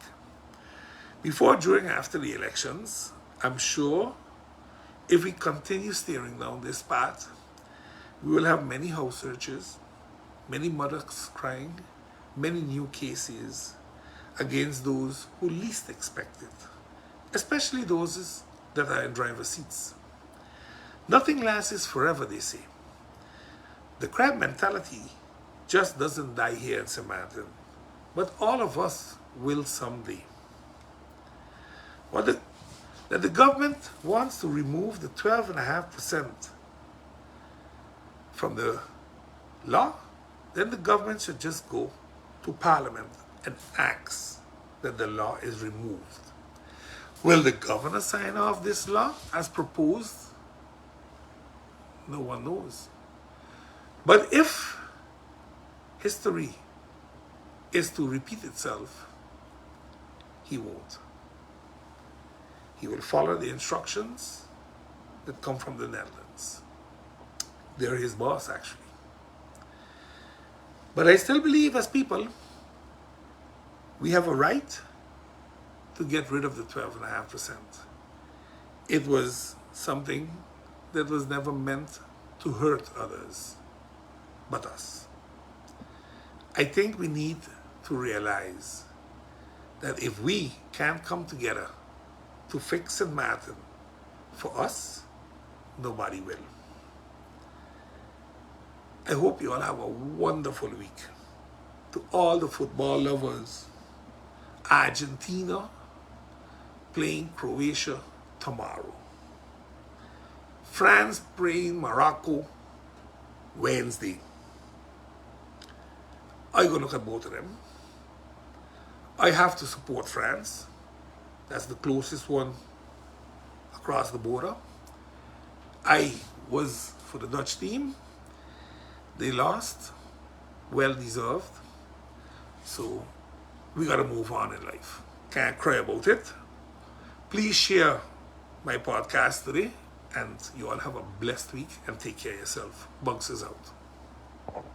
Before, during, after the elections, I'm sure if we continue steering down this path, we will have many house searches, many mothers crying, many new cases against those who least expect it, especially those that are in driver's seats. Nothing lasts forever, they say. The crab mentality just doesn't die here in Sint Maarten, but all of us will someday. That the government wants to remove the 12.5% from the law, then the government should just go to Parliament and ask that the law is removed. Will the governor sign off this law as proposed? No one knows. But if history is to repeat itself, he won't. He will follow the instructions that come from the Netherlands. They're his boss, actually. But I still believe, as people, we have a right to get rid of the 12.5%. It was something that was never meant to hurt others but us. I think we need to realize that if we can't come together to fix Sint Maarten for us, nobody will. I hope you all have a wonderful week. To all the football lovers, Argentina playing Croatia tomorrow. France playing Morocco Wednesday. I'm going to look at both of them. I have to support France. That's the closest one across the border. I was for the Dutch team. They lost. Well deserved. So we got to move on in life. Can't cry about it. Please share my podcast today. And you all have a blessed week and take care of yourself. Bugs is out.